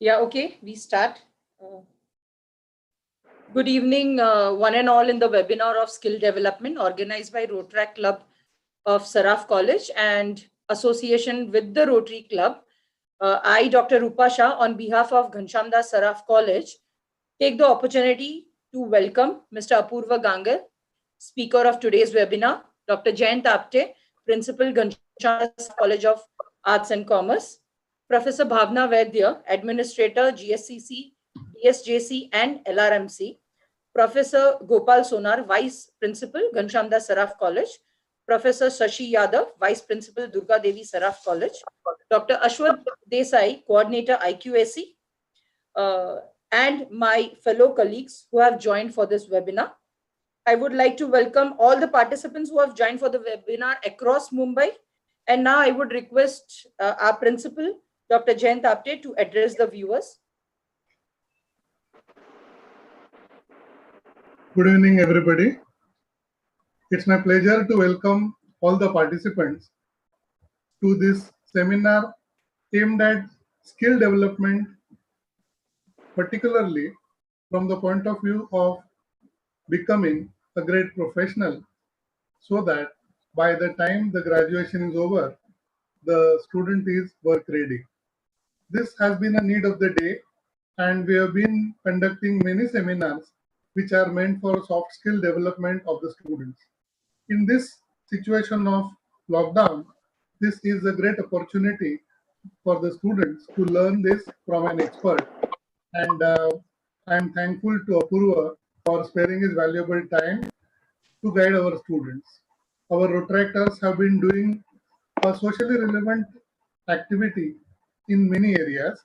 Yeah, okay, we start. Good evening, one and all, in the webinar of skill development organized by Rotaract Club of Saraf College and association with the Rotary Club. I, Dr. Rupa Shah, on behalf of Ghanshyamdas Saraf College, take the opportunity to welcome Mr. Apurva Gangar, speaker of today's webinar, Dr. Jayant Apte, Principal, Ghanshyamdas College of Arts and Commerce, Professor Bhavna Vaidya, Administrator, GSCC, DSJC and LRMC, Professor Gopal Sonar, Vice Principal, Ghanshyamdas Saraf College, Professor Shashi Yadav, Vice Principal, Durga Devi Saraf College, Dr. Ashwath Desai, Coordinator, IQAC, and my fellow colleagues who have joined for this webinar. I would like to welcome all the participants who have joined for the webinar across Mumbai. And now I would request our principal, Dr. Jayant Apte, to address the viewers. Good evening, everybody. It's my pleasure to welcome all the participants to this seminar aimed at skill development, particularly from the point of view of becoming a great professional, so that by the time the graduation is over, the student is work ready. This has been a need of the day, and we have been conducting many seminars which are meant for soft skill development of the students. In this situation of lockdown, this is a great opportunity for the students to learn this from an expert. And I am thankful to Apurva for sparing his valuable time to guide our students. Our Rotaractors have been doing a socially relevant activity in many areas,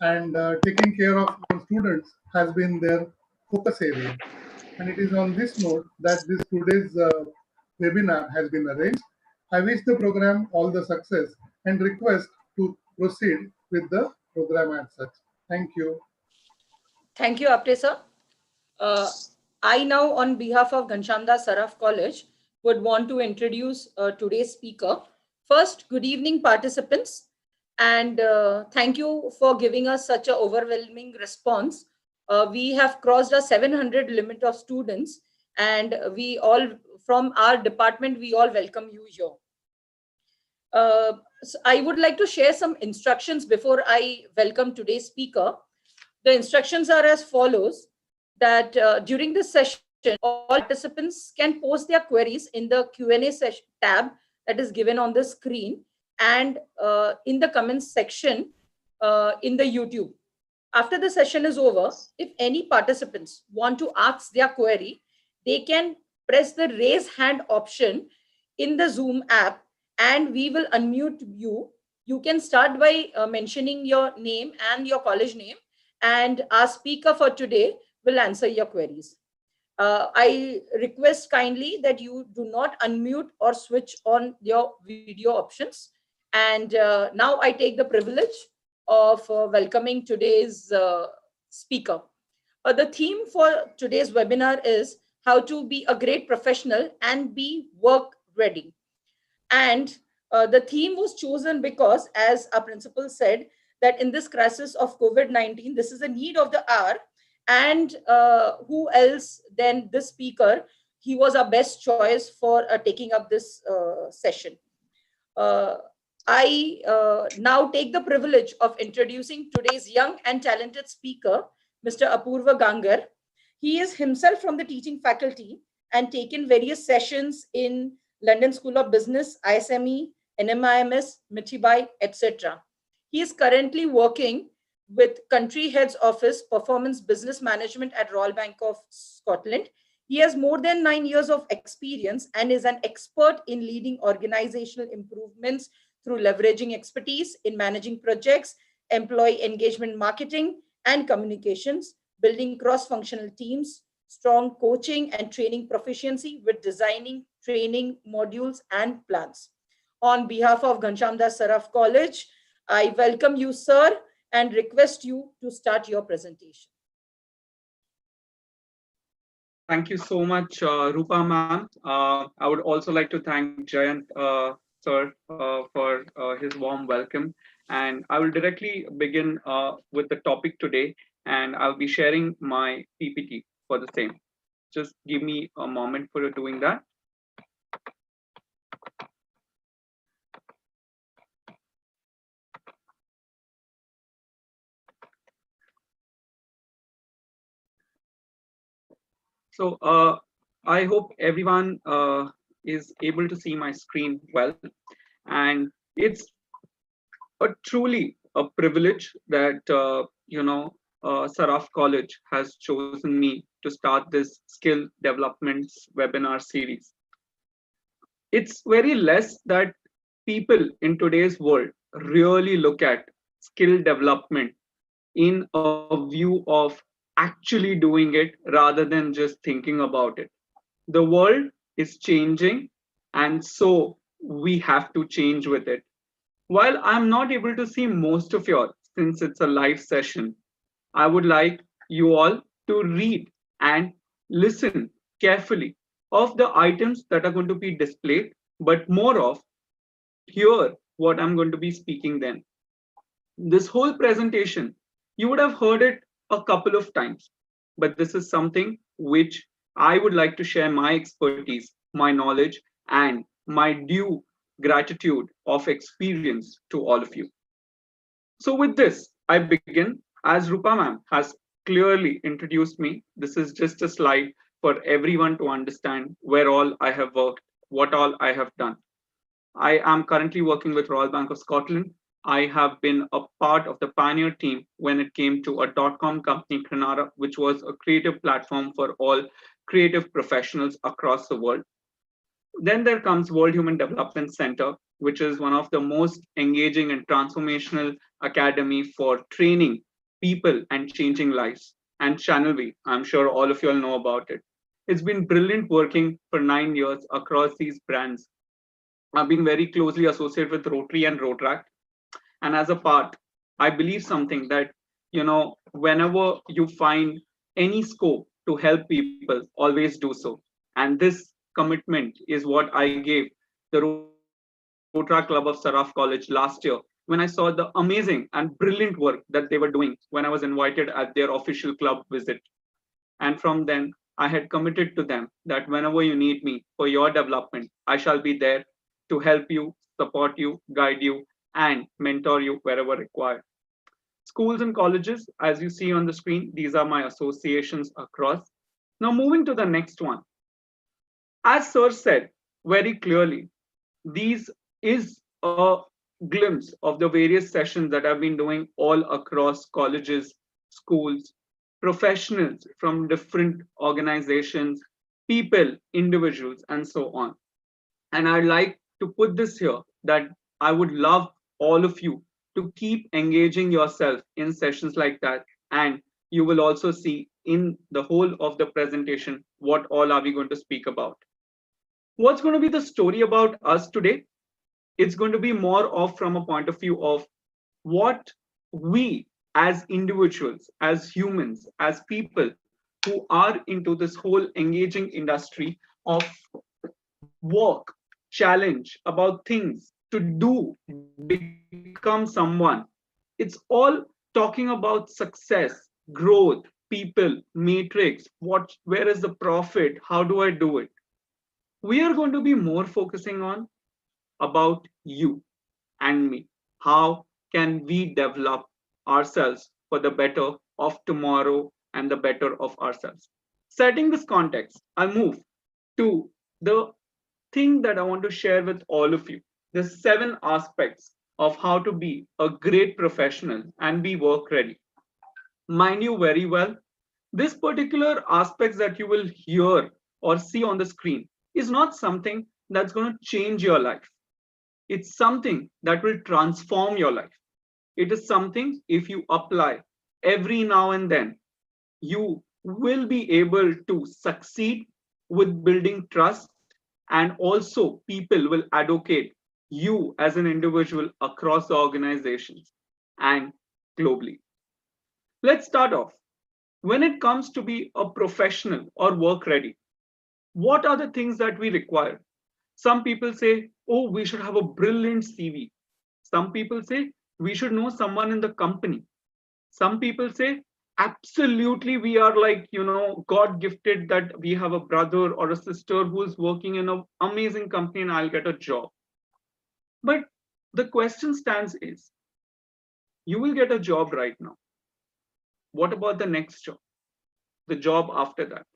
and taking care of our students has been their focus area. And it is on this note that this today's webinar has been arranged. I wish the program all the success and request to proceed with the program as such. Thank you. Thank you, Apte sir. I now, on behalf of Ghanshyamdas Saraf College, would want to introduce today's speaker. First, good evening, participants, and thank you for giving us such an overwhelming response. We have crossed a 700 limit of students, and we all, from our department, we all welcome you here. So I would like to share some instructions before I welcome today's speaker. The instructions are as follows: that during this session, all participants can post their queries in the Q&A tab that is given on the screen, and in the comments section in the YouTube. After the session is over, if any participants want to ask their query, they can press the raise hand option in the Zoom app and we will unmute you. You can start by mentioning your name and your college name, and our speaker for today will answer your queries. I request kindly that you do not unmute or switch on your video options. And now I take the privilege of welcoming today's speaker. The theme for today's webinar is how to be a great professional and be work ready. And the theme was chosen because, as our principal said, that in this crisis of COVID-19, this is a need of the hour. And who else than this speaker? He was our best choice for taking up this session. I now take the privilege of introducing today's young and talented speaker, Mr. Apurva Gangar. He is himself from the teaching faculty and taken various sessions in London School of Business, ISME, NMIMS, Mithibai, etc. He is currently working with Country Head's Office, Performance Business Management at Royal Bank of Scotland. He has more than 9 years of experience and is an expert in leading organizational improvements through leveraging expertise in managing projects, employee engagement marketing, and communications, building cross-functional teams, strong coaching and training proficiency with designing training modules and plans. On behalf of Ghanshyamdas Saraf College, I welcome you, sir, and request you to start your presentation. Thank you so much, Rupa ma'am. I would also like to thank Jayant sir for his warm welcome. And I will directly begin with the topic today, and I'll be sharing my PPT for the same. Just give me a moment for doing that. So I hope everyone is able to see my screen well. And it's a truly a privilege that Saraf College has chosen me to start this skill developments webinar series. It's very less that people in today's world really look at skill development in a view of actually doing it rather than just thinking about it. The world is changing, and so we have to change with it. While I'm not able to see most of you since it's a live session, I would like you all to read and listen carefully of the items that are going to be displayed, but more of hear what I'm going to be speaking then. This whole presentation, you would have heard it a couple of times, but this is something which I would like to share my expertise, my knowledge, and my due gratitude of experience to all of you. So with this, I begin. As Rupa ma'am has clearly introduced me, this is just a slide for everyone to understand where all I have worked, what all I have done. I am currently working with Royal Bank of Scotland. I have been a part of the pioneer team when it came to a .com company, Kranara, which was a creative platform for all creative professionals across the world. Then there comes World Human Development Center, which is one of the most engaging and transformational academy for training people and changing lives. And Channel V, I'm sure all of you all know about it. It's been brilliant working for 9 years across these brands. I've been very closely associated with Rotary and Rotaract. And as a part, I believe something that, whenever you find any scope to help people, always do so. And this commitment is what I gave the Rotaract Club of Saraf College last year when I saw the amazing and brilliant work that they were doing when I was invited at their official club visit. And from then, I had committed to them that whenever you need me for your development, I shall be there to help you, support you, guide you, and mentor you wherever required. Schools and colleges, as you see on the screen, these are my associations across. Now, moving to the next one. As Sir said very clearly, these is a glimpse of the various sessions that I've been doing all across colleges, schools, professionals from different organizations, people, individuals, and so on. And I'd like to put this here that I would love all of you to keep engaging yourself in sessions like that. And you will also see in the whole of the presentation what all are we going to speak about. What's going to be the story about us today? It's going to be more of from a point of view of what we as individuals, as humans, as people who are into this whole engaging industry of work, challenge, about things to do, become someone. It's all talking about success, growth, people, matrix, where is the profit, how do I do it? We are going to be more focusing on about you and me. How can we develop ourselves for the better of tomorrow and the better of ourselves? Setting this context, I'll move to the thing that I want to share with all of you. The 7 aspects of how to be a great professional and be work ready. Mind you very well, this particular aspects that you will hear or see on the screen is not something that's going to change your life. It's something that will transform your life. It is something, if you apply every now and then, you will be able to succeed with building trust, and also people will advocate you as an individual across the organizations and globally. Let's start off. When it comes to be a professional or work ready, what are the things that we require? Some people say, oh, we should have a brilliant CV. Some people say We should know someone in the company. Some people say, absolutely, we are like, God gifted that we have a brother or a sister who is working in an amazing company and I'll get a job. But the question stands is, you will get a job right now. What about the next job? The job after that?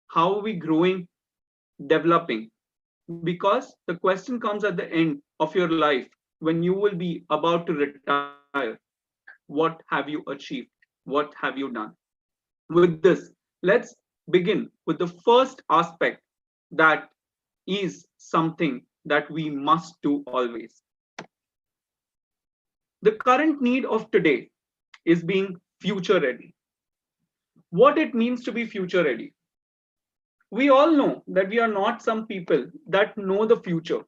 How are we growing, developing? Because the question comes at the end of your life when you will be about to retire. What have you achieved? What have you done? With this, let's begin with the first aspect that is something that we must do always. The current need of today is being future ready. What it means to be future ready. We all know that we are not some people that know the future,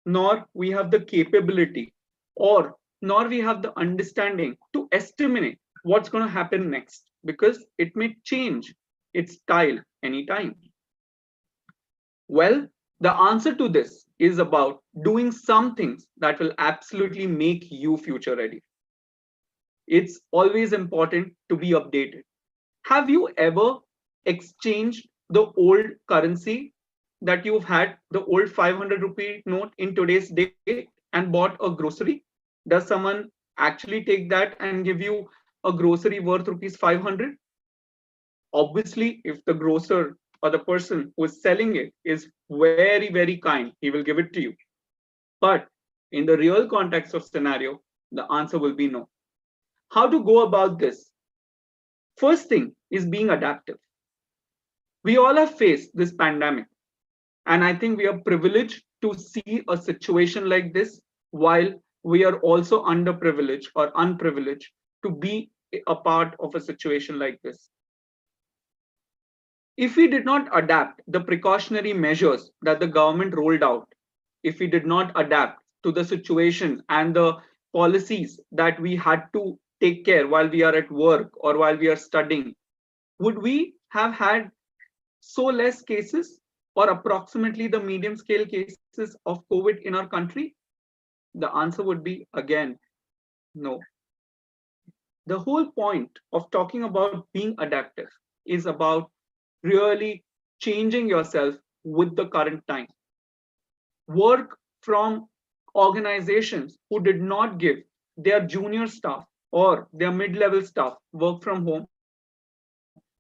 nor we have the capability, or nor we have the understanding to estimate what's going to happen next, because it may change its style anytime. Well, the answer to this is about doing some things that will absolutely make you future ready. It's always important to be updated. Have you ever exchanged the old currency that you've had, the old 500 rupee note in today's date, and bought a grocery? Does someone actually take that and give you a grocery worth rupees 500? Obviously, if the grocer or the person who is selling it is very, very kind, he will give it to you. But in the real context of scenario, the answer will be no. How to go about this? First thing is being adaptive. We all have faced this pandemic, and I think we are privileged to see a situation like this, while we are also underprivileged or unprivileged to be a part of a situation like this. If we did not adapt the precautionary measures that the government rolled out, if we did not adapt to the situation and the policies that we had to take care while we are at work or while we are studying, would we have had so less cases or approximately the medium scale cases of COVID in our country? The answer would be again, no. The whole point of talking about being adaptive is about really changing yourself with the current time. Work from organizations who did not give their junior staff or their mid-level staff work from home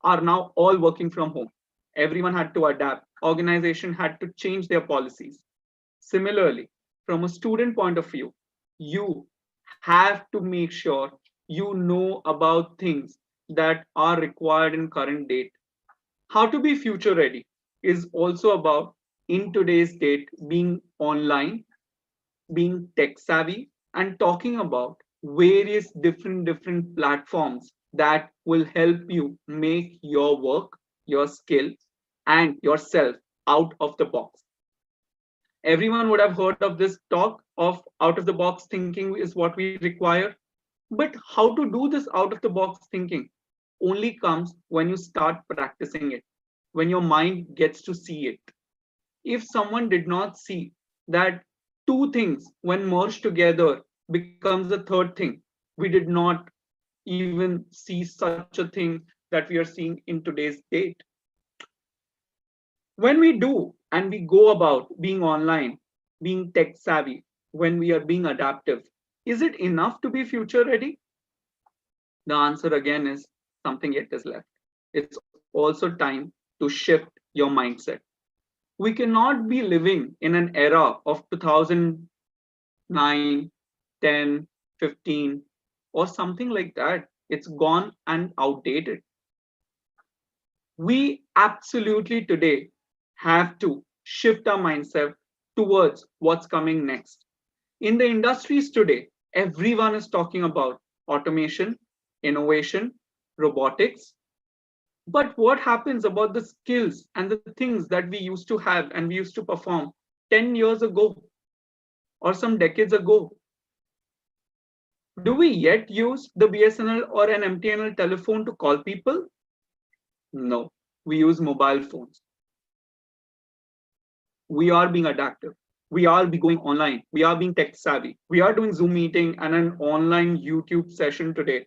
are now all working from home. Everyone had to adapt. Organization had to change their policies. Similarly, from a student point of view, you have to make sure you know about things that are required in current date. How to be future ready is also about, in today's date, being online, being tech savvy, and talking about various different platforms that will help you make your work, your skill, and yourself out of the box. Everyone would have heard of this talk of out of the box thinking is what we require. But how to do this out of the box thinking only comes when you start practicing it, when your mind gets to see it. If someone did not see that two things, when merged together, becomes a third thing, we did not even see such a thing that we are seeing in today's date. When we do and we go about being online, being tech savvy, when we are being adaptive, is it enough to be future ready? The answer again is something yet is left. It's also time to shift your mindset. We cannot be living in an era of 2009, 10, 15, or something like that. It's gone and outdated. We absolutely today have to shift our mindset towards what's coming next. In the industries today, everyone is talking about automation, innovation, robotics. But what happens about the skills and the things that we used to have and we used to perform 10 years ago or some decades ago? Do we yet use the BSNL or an MTNL telephone to call people? No, we use mobile phones. We are being adaptive. we are be going online. We are being tech savvy. We are doing Zoom meeting and an online YouTube session today.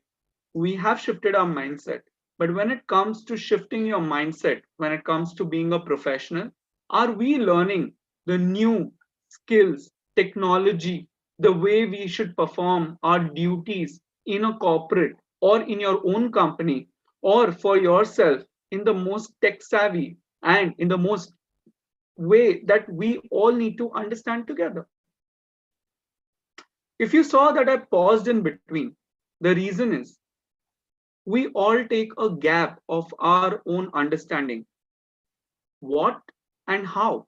We have shifted our mindset. But when it comes to shifting your mindset, when it comes to being a professional, are we learning the new skills, technology, the way we should perform our duties in a corporate or in your own company or for yourself in the most tech savvy and in the most way that we all need to understand together? If you saw that I paused in between, the reason is we all take a gap of our own understanding. What and how?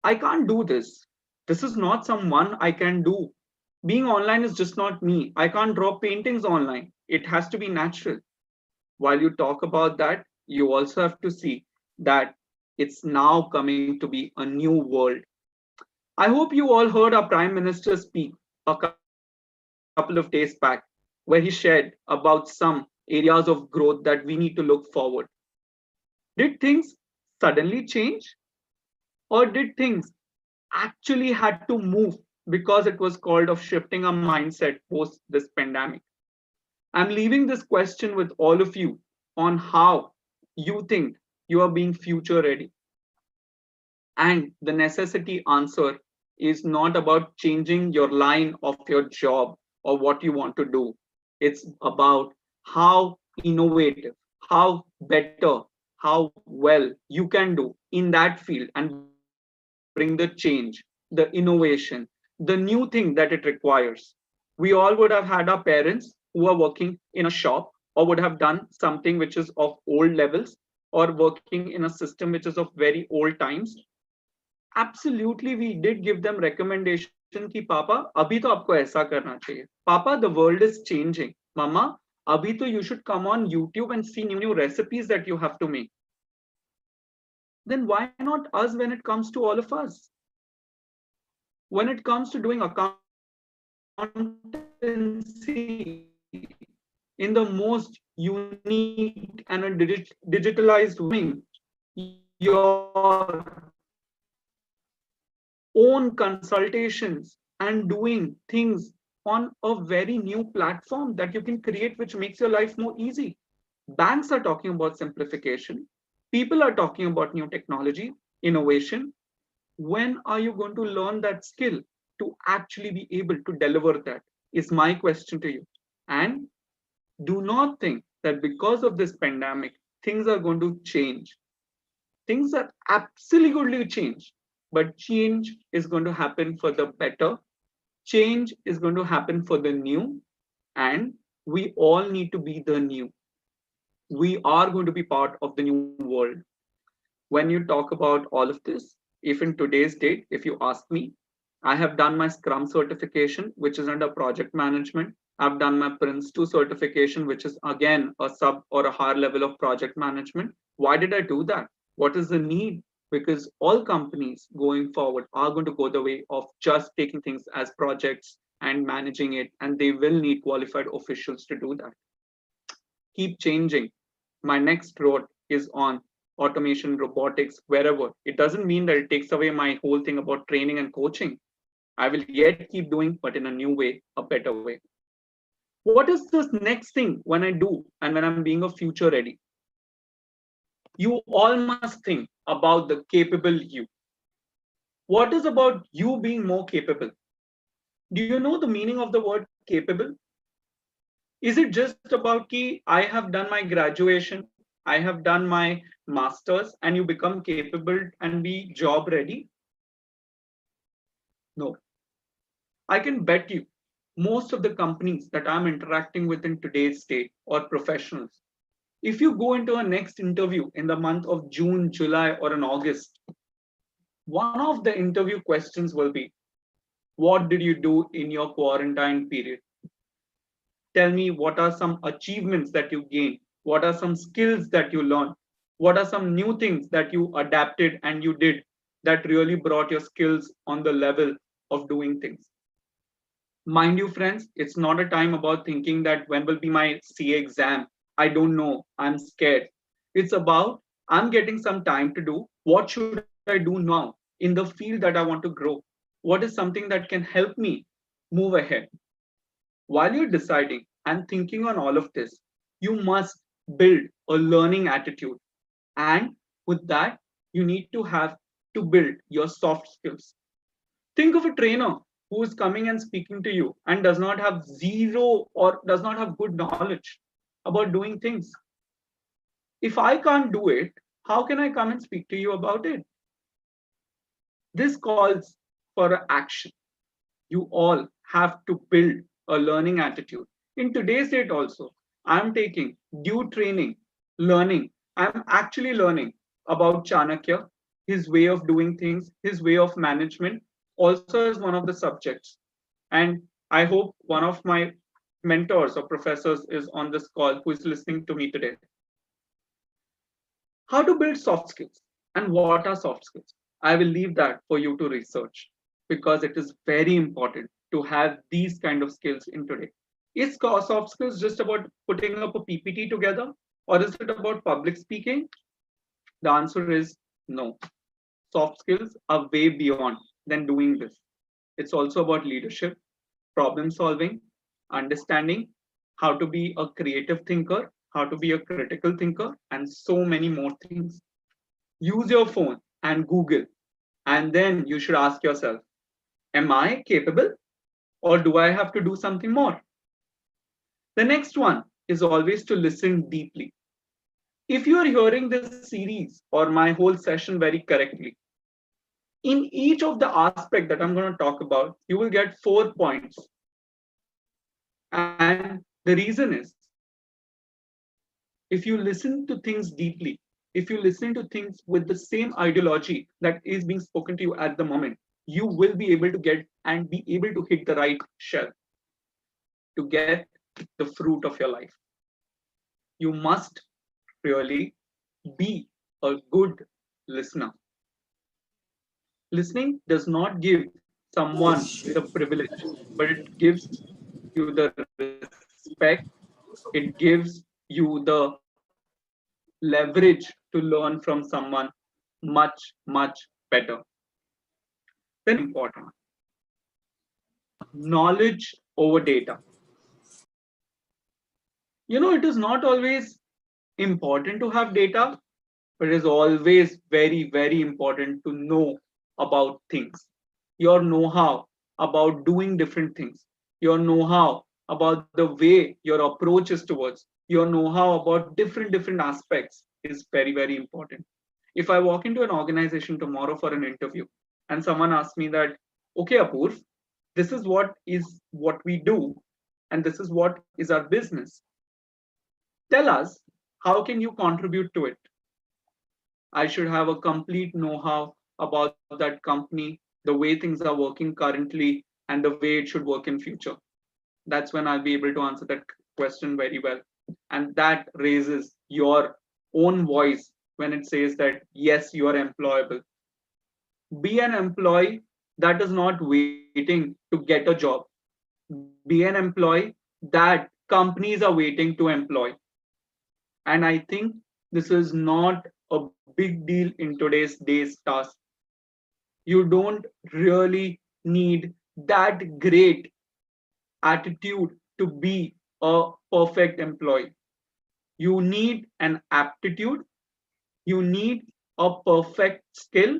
I can't do this. This is not someone I can do. Being online is just not me. I can't draw paintings online. It has to be natural. While you talk about that, you also have to see that it's now coming to be a new world. I hope you all heard our Prime Minister speak a couple of days back, where he shared about some areas of growth that we need to look forward. Did things suddenly change? Or did things actually had to move because it was called of shifting a mindset post this pandemic? I'm leaving this question with all of you on how you think you are being future ready. And the necessity answer is not about changing your line of your job or what you want to do. It's about how innovative, how better, how well you can do in that field and bring the change, the innovation, the new thing that it requires. We all would have had our parents who are working in a shop or would have done something which is of old levels or working in a system which is of very old times. Absolutely, we did give them recommendation ki papa abhi to aapko aisa karna chahiye, papa the world is changing, mama abhi to you should come on YouTube and see new recipes that you have to make. Then why not us when it comes to all of us? When it comes to doing accountancy in the most unique and a digitalized way, your own consultations and doing things on a very new platform that you can create, which makes your life more easy. Banks are talking about simplification. People are talking about new technology, innovation. When are you going to learn that skill to actually be able to deliver that? Is my question to you. And do not think that because of this pandemic, things are going to change. Things are absolutely going to change, but change is going to happen for the better. Change is going to happen for the new, and we all need to be the new. We are going to be part of the new world. When you talk about all of this, if in today's date, if you ask me, I have done my Scrum certification, which is under project management. I've done my Prince 2 certification, which is again a sub or a higher level of project management. Why did I do that? What is the need? Because all companies going forward are going to go the way of just taking things as projects and managing it, and they will need qualified officials to do that. Keep changing. My next road is on automation, robotics, wherever. It doesn't mean that it takes away my whole thing about training and coaching. I will yet keep doing, but in a new way, a better way. What is this next thing when I do and when I'm being a future ready? You all must think about the capable you. What is about you being more capable? Do you know the meaning of the word capable? Is it just about ki I have done my graduation, I have done my masters, and you become capable and be job ready? No. I can bet you most of the companies that I'm interacting with in today's state or professionals, if you go into a next interview in the month of June, July, or in August, one of the interview questions will be, what did you do in your quarantine period? Tell me what are some achievements that you gained? What are some skills that you learned? What are some new things that you adapted and you did that really brought your skills on the level of doing things? Mind you, friends, it's not a time about thinking that when will be my CA exam? I don't know. I'm scared. It's about I'm getting some time to do. What should I do now in the field that I want to grow? What is something that can help me move ahead? While you're deciding and thinking on all of this, you must build a learning attitude. And with that, you need to have to build your soft skills. Think of a trainer who is coming and speaking to you and does not have zero or does not have good knowledge about doing things. If I can't do it, how can I come and speak to you about it? This calls for action. You all have to build a learning attitude. In today's date also, I'm taking due training, learning. I'm actually learning about Chanakya, his way of doing things, his way of management, also as one of the subjects. And I hope one of my mentors or professors is on this call who is listening to me today. How to build soft skills and what are soft skills? I will leave that for you to research because it is very important to have these kind of skills in today. Is soft skills just about putting up a PPT together or is it about public speaking? The answer is no. Soft skills are way beyond than doing this. It's also about leadership, problem solving, understanding how to be a creative thinker, how to be a critical thinker, and so many more things. Use your phone and Google, and then you should ask yourself, am I capable or do I have to do something more? The next one is always to listen deeply. If you are hearing this series or my whole session very correctly, in each of the aspect that I'm going to talk about, you will get 4 points. And the reason is, if you listen to things deeply, if you listen to things with the same ideology that is being spoken to you at the moment, you will be able to get and be able to hit the right shell to get the fruit of your life. You must really be a good listener. Listening does not give someone the privilege, but it gives you the respect, it gives you the leverage to learn from someone much, much better. The next important, knowledge over data. It is not always important to have data, but it is always very, very important to know about things. Your know-how about doing different things, your know-how about the way your approach is towards, your know-how about different aspects is very, very important. If I walk into an organization tomorrow for an interview and someone asks me that, okay, Apurv, this is what we do, and this is what is our business. Tell us, how can you contribute to it? I should have a complete know-how about that company, the way things are working currently, and the way it should work in future. That's when I'll be able to answer that question very well. And that raises your own voice when it says that, yes, you are employable. Be an employee that is not waiting to get a job. Be an employee that companies are waiting to employ. And I think this is not a big deal in today's day's task. You don't really need that great attitude to be a perfect employee. You need an aptitude, you need a perfect skill,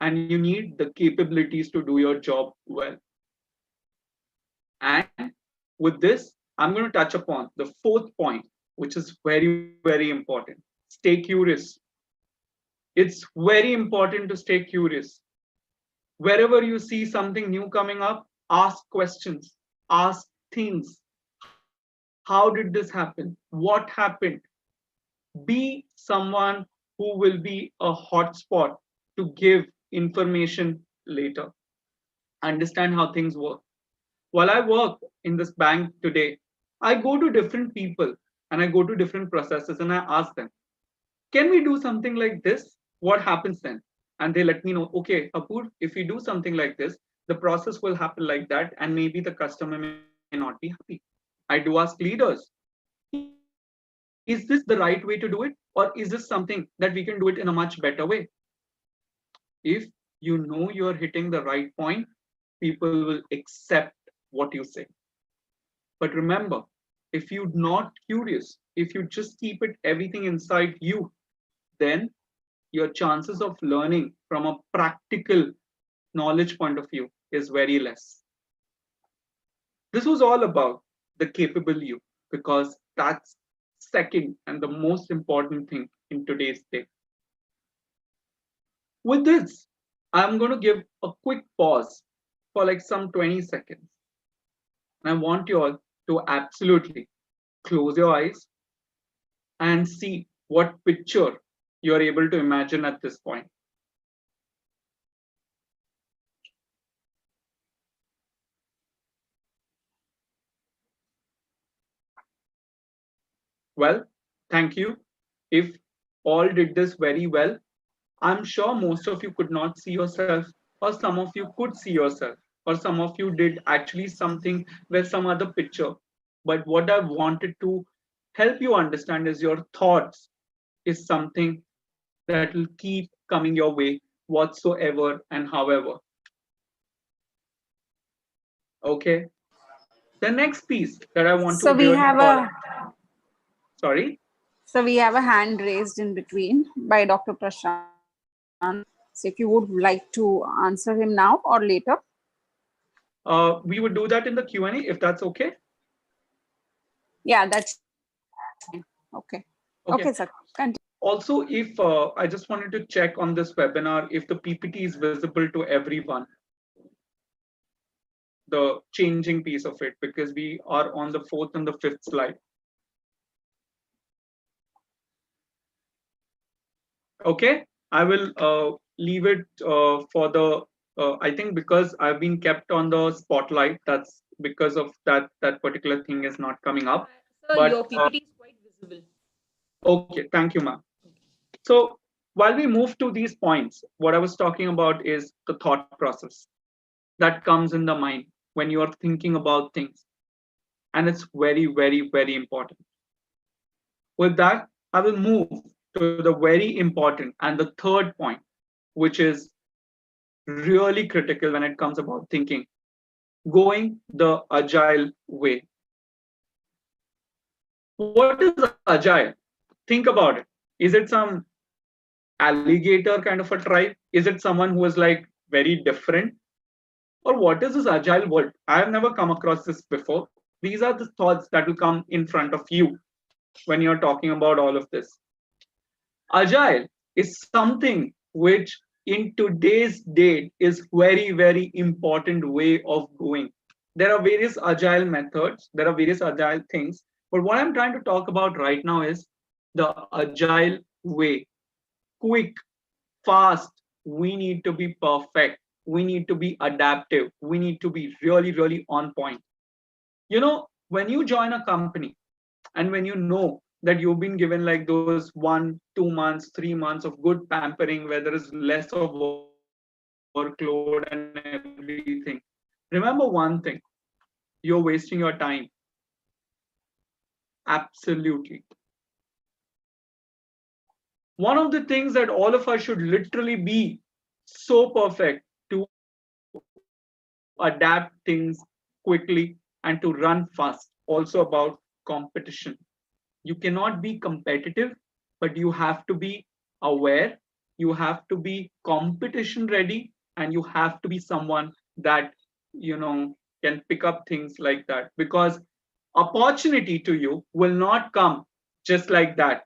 and you need the capabilities to do your job well. And with this, I'm going to touch upon the fourth point, which is very, very important. Stay curious. It's very important to stay curious. Wherever you see something new coming up, ask questions, ask things. How did this happen? What happened? Be someone who will be a hotspot to give information later. Understand how things work. While I work in this bank today, I go to different people and I go to different processes and I ask them, can we do something like this? What happens then? And they let me know, okay, Apur, if we do something like this, the process will happen like that, and maybe the customer may not be happy. I do ask leaders, is this the right way to do it? Or is this something that we can do it in a much better way? If you know you're hitting the right point, people will accept what you say. But remember, if you're not curious, if you just keep it everything inside you, then your chances of learning from a practical knowledge point of view is very less. This was all about the capable you, because that's second and the most important thing in today's day. With this, I'm going to give a quick pause for like some 20 seconds. And I want you all to absolutely close your eyes and see what picture you're able to imagine at this point. Well, thank you. If all did this very well, I'm sure most of you could not see yourself, or some of you could see yourself, or some of you did actually something with some other picture. But what I wanted to help you understand is your thoughts is something that will keep coming your way whatsoever and however. Okay. The next piece that I want to So we really have call. a Sorry. so we have a hand raised in between by Dr. Prashant. So if you would like to answer him now or later. We would do that in the Q&A if that's okay. Yeah, that's okay. Okay, sir. Continue. Also, if I just wanted to check on this webinar if the PPT is visible to everyone, the changing piece of it, because we are on the 4th and the 5th slide. Okay, I will leave it for the, I think because I've been kept on the spotlight, that's because of that particular thing is not coming up. Sir, But, your PPT is quite visible. Okay, thank you, ma'am. So while we move to these points, what I was talking about is the thought process that comes in the mind when you are thinking about things. And it's very, very, very important. With that, I will move to the very important and the third point, which is really critical when it comes about thinking, going the agile way. What is agile? Think about it. Is it some alligator kind of a tribe? Is it someone who is like very different? Or what is this agile world? I have never come across this before. These are the thoughts that will come in front of you when you're talking about all of this. Agile is something which in today's date is very, very important way of going. There are various agile methods, there are various agile things, but what I'm trying to talk about right now is the agile way. Quick, fast, we need to be perfect, we need to be adaptive, we need to be really, really on point. You know, when you join a company and when you know that you've been given like those 1, 2 months, 3 months of good pampering where there is less of workload and everything, remember one thing: you're wasting your time. Absolutely. One of the things that all of us should literally be so perfect to adapt things quickly and to run fast. Also about competition. You cannot be competitive, but you have to be aware, you have to be competition ready, and you have to be someone that, you know, can pick up things like that, because opportunity to you will not come just like that.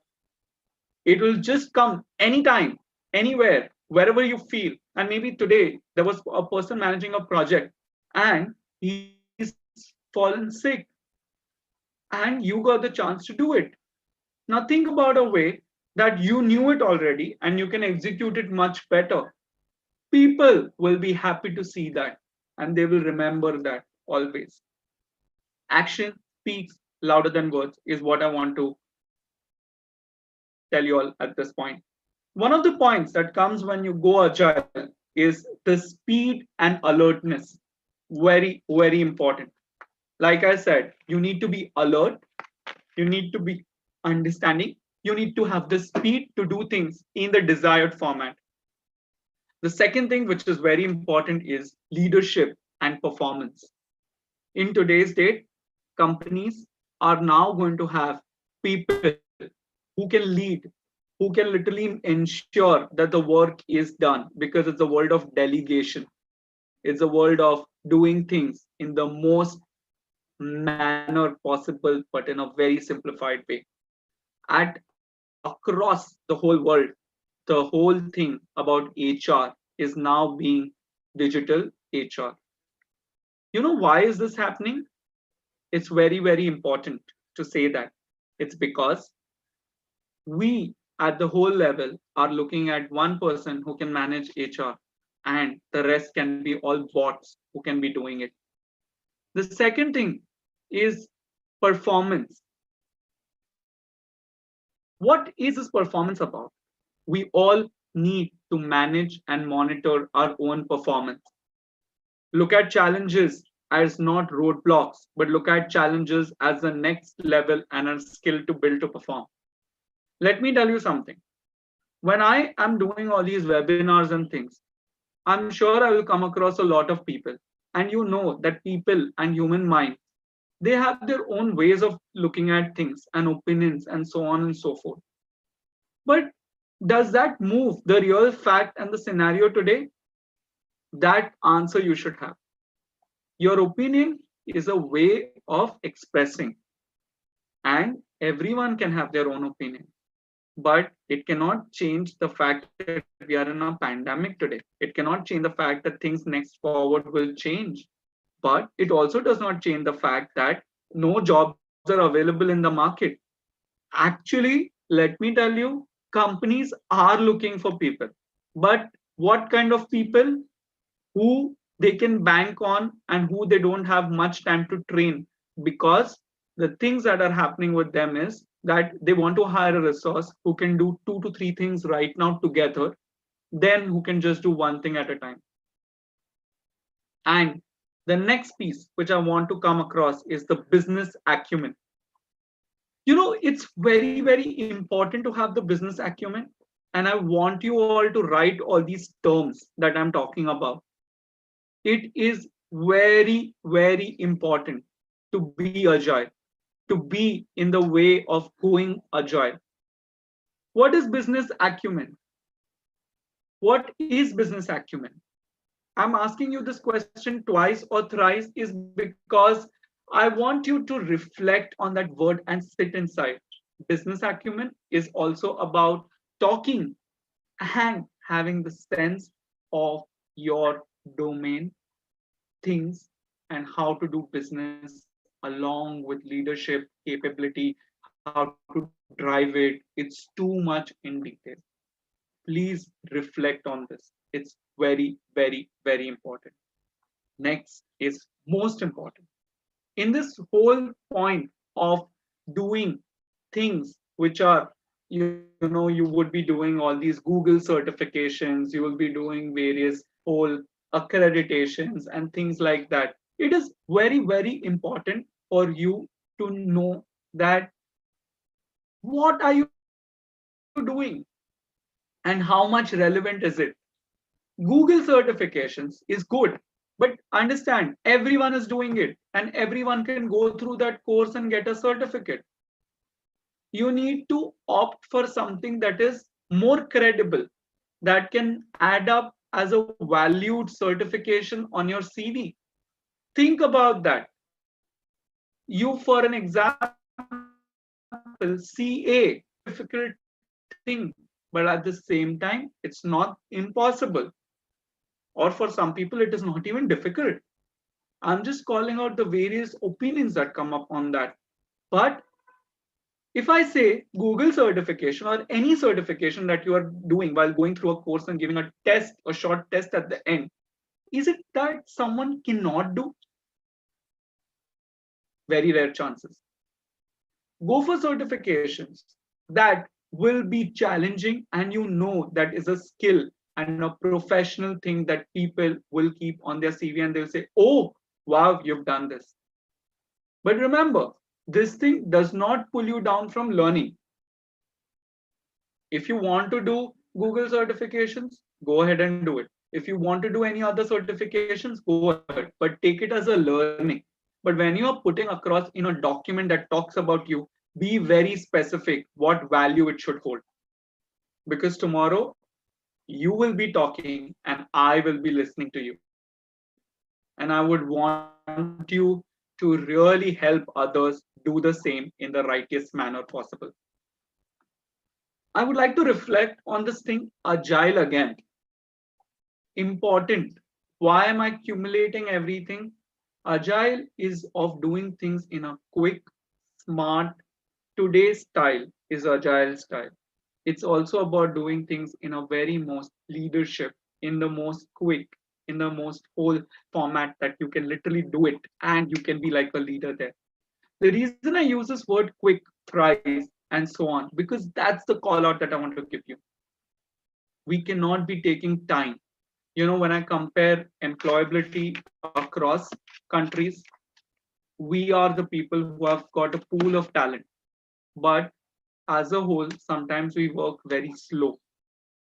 It will just come anytime, anywhere, wherever you feel. And maybe today there was a person managing a project and he's fallen sick, and you got the chance to do it. Now think about a way that you knew it already and you can execute it much better. People will be happy to see that and they will remember that always. Action speaks louder than words is what I want to tell you all at this point. One of the points that comes when you go agile is the speed and alertness. Very, very important. Like I said, you need to be alert, you need to be understanding, you need to have the speed to do things in the desired format. The second thing which is very important is leadership and performance. In today's date, companies are now going to have people who can lead, who can literally ensure that the work is done, because it's a world of delegation. It's a world of doing things in the most manner possible, but in a very simplified way. At across the whole world, the whole thing about HR is now being digital HR. You know why is this happening? It's very, very important to say that. It's because we at the whole level are looking at one person who can manage HR, and the rest can be all bots who can be doing it. The second thing is performance. What is this performance about? We all need to manage and monitor our own performance. Look at challenges as not roadblocks, but look at challenges as the next level and a skill to build to perform. Let me tell you something. When I am doing all these webinars and things, I'm sure I will come across a lot of people. And you know that people and human mind, they have their own ways of looking at things and opinions and so on and so forth. But does that move the real fact and the scenario today? That answer you should have. Your opinion is a way of expressing, and everyone can have their own opinion. But it cannot change the fact that we are in a pandemic today. It cannot change the fact that things next forward will change. But it also does not change the fact that no jobs are available in the market. Actually, let me tell you, companies are looking for people. But what kind of people? Who they can bank on and who they don't have much time to train, because the things that are happening with them is that they want to hire a resource who can do 2 to 3 things right now together, then who can just do one thing at a time. And the next piece which I want to come across is the business acumen. You know, it's very, very important to have the business acumen. And I want you all to write all these terms that I'm talking about. It is very, very important to be agile, to be in the way of going agile. What is business acumen? What is business acumen? I'm asking you this question twice or thrice is because I want you to reflect on that word and sit inside. Business acumen is also about talking and having the sense of your domain, things, and how to do business along with leadership capability, how to drive it. It's too much in detail. Please reflect on this. It's very, very, very important. Next is most important. In this whole point of doing things which are, you know, you would be doing all these Google certifications, you will be doing various whole accreditations and things like that. It is very, very important for you to know that what are you doing and how much relevant is it. Google certifications is good, but understand everyone is doing it and everyone can go through that course and get a certificate. You need to opt for something that is more credible, that can add up as a valued certification on your CV. Think about that. You, for an example, CA, difficult thing, but at the same time, it's not impossible. Or for some people, it is not even difficult. I'm just calling out the various opinions that come up on that. But if I say Google certification or any certification that you are doing while going through a course and giving a test, a short test at the end, is it that someone cannot do? Very rare chances. Go for certifications that will be challenging, and you know that is a skill and a professional thing that people will keep on their CV and they'll say, oh, wow, you've done this. But remember, this thing does not pull you down from learning. If you want to do Google certifications, go ahead and do it. If you want to do any other certifications, go ahead, but take it as a learning. But when you are putting across in a document that talks about you, be very specific what value it should hold. Because tomorrow you will be talking and I will be listening to you. And I would want you to really help others do the same in the rightest manner possible. I would like to reflect on this thing, agile again. Important. Why am I accumulating everything? Agile is of doing things in a quick, smart, today's style is agile style. It's also about doing things in a very most leadership, in the most quick, in the most whole format that you can literally do it and you can be like a leader there. The reason I use this word quick, price, and so on, because that's the call out that I want to give you. We cannot be taking time. When I compare employability across countries, we are the people who have got a pool of talent. But as a whole, sometimes we work very slow.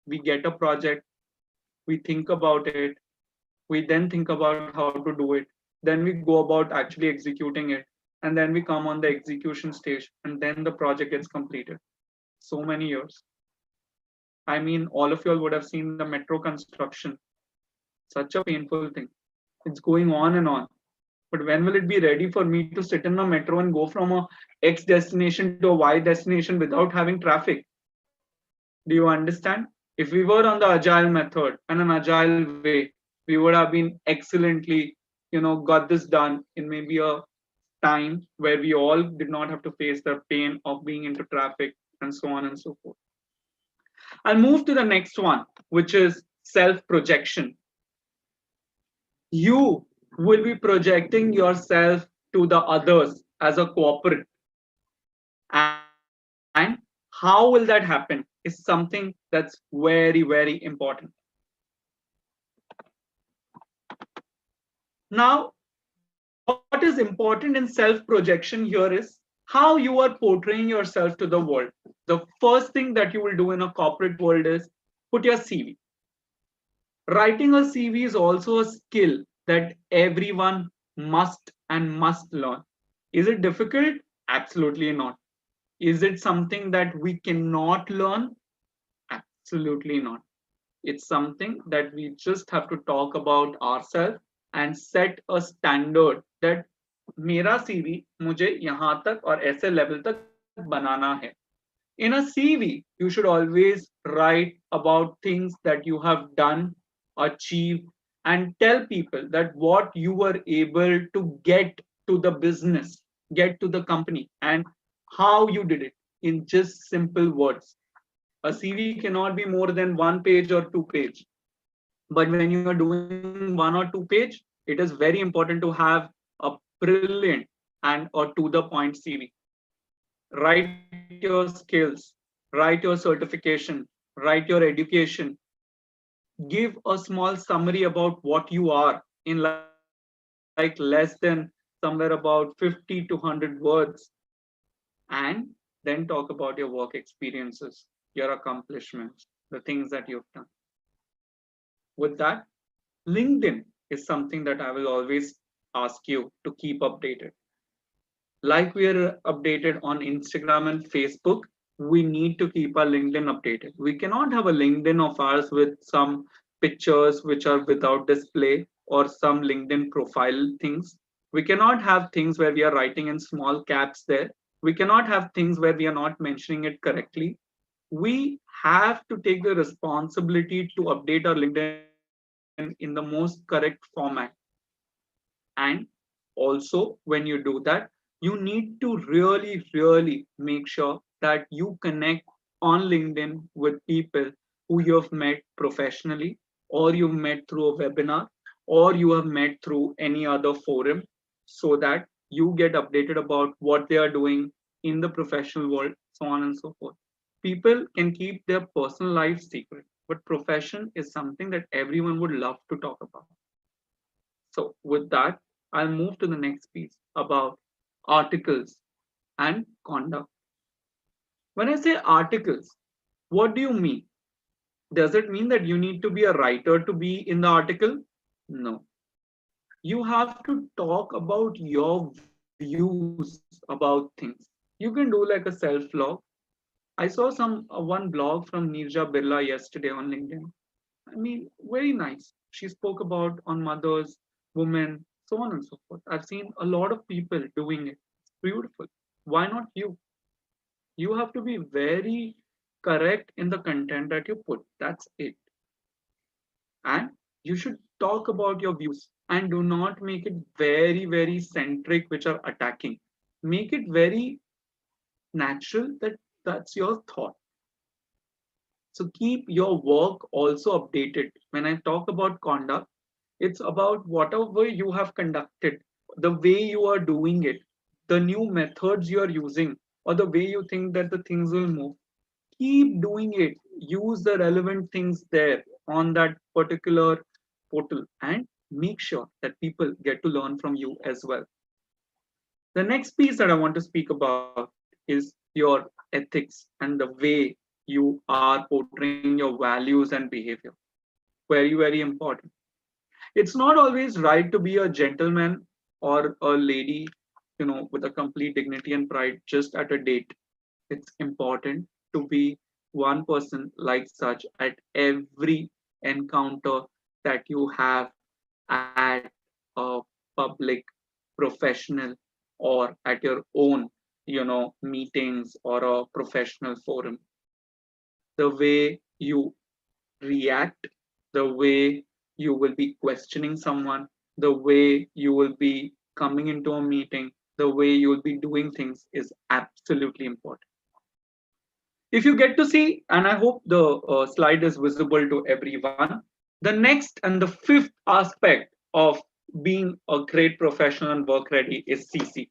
We get a project, we think about it, we then think about how to do it, then we go about actually executing it, and then we come on the execution stage, and then the project gets completed. So many years. I mean, all of you all would have seen the metro construction. Such a painful thing. It's going on and on. But when will it be ready for me to sit in a metro and go from a X destination to a Y destination without having traffic? Do you understand? If we were on the agile method and an agile way, we would have been excellently, got this done in maybe a time where we all did not have to face the pain of being into traffic and so on and so forth. I'll move to the next one, which is self-projection. You will be projecting yourself to the others as a corporate. And how will that happen is something that's very, very important. Now, what is important in self-projection here is how you are portraying yourself to the world. The first thing that you will do in a corporate world is put your CV. Writing a CV is also a skill that everyone must learn. Is it difficult? Absolutely not. Is it something that we cannot learn? Absolutely not. It's something that we just have to talk about ourselves and set a standard that मेरा CV मुझे यहाँ तक और ऐसे level तक बनाना है. In a CV, you should always write about things that you have done, achieved, and tell people that what you were able to get to the business, get to the company, and how you did it in just simple words. A CV cannot be more than 1 page or 2 page. But when you are doing 1 or 2 page, it is very important to have a brilliant and or to the point CV. Write your skills, write your certification, write your education. Give a small summary about what you are in like less than somewhere about 50 to 100 words. And then talk about your work experiences, your accomplishments, the things that you've done. With that, LinkedIn is something that I will always ask you to keep updated. Like we are updated on Instagram and Facebook, we need to keep our LinkedIn updated. We cannot have a LinkedIn of ours with some pictures which are without display or some LinkedIn profile things. We cannot have things where we are writing in small caps there. We cannot have things where we are not mentioning it correctly. We have to take the responsibility to update our LinkedIn in the most correct format. And also, when you do that, you need to really make sure that you connect on LinkedIn with people who you have met professionally, or you've met through a webinar, or you have met through any other forum, so that you get updated about what they are doing in the professional world, so on and so forth. People can keep their personal life secret, but profession is something that everyone would love to talk about. So with that, I'll move to the next piece about articles and conduct. When I say articles, what do you mean? Does it mean that you need to be a writer to be in the article? No. You have to talk about your views about things. You can do like a self-blog. I saw one blog from Nirja Birla yesterday on LinkedIn. I mean, very nice. She spoke about on mothers, women, so on and so forth. I've seen a lot of people doing it. It's beautiful. Why not you? You have to be very correct in the content that you put. That's it. And you should talk about your views and do not make it very centric, which are attacking. Make it very natural that that's your thought. So keep your work also updated. When I talk about conduct, it's about whatever you have conducted, the way you are doing it, the new methods you are using, or the way you think that the things will move. Keep doing it. Use the relevant things there on that particular portal and make sure that people get to learn from you as well. The next piece that I want to speak about is your ethics and the way you are portraying your values and behavior. Very important. It's not always right to be a gentleman or a lady, with a complete dignity and pride just at a date. It's important to be one person like such at every encounter that you have at a public, professional, or at your own, meetings or a professional forum. The way you react, the way you will be questioning someone, the way you will be coming into a meeting, the way you will be doing things is absolutely important. If you get to see, and I hope the slide is visible to everyone, the next and the fifth aspect of being a great professional and work ready is CC.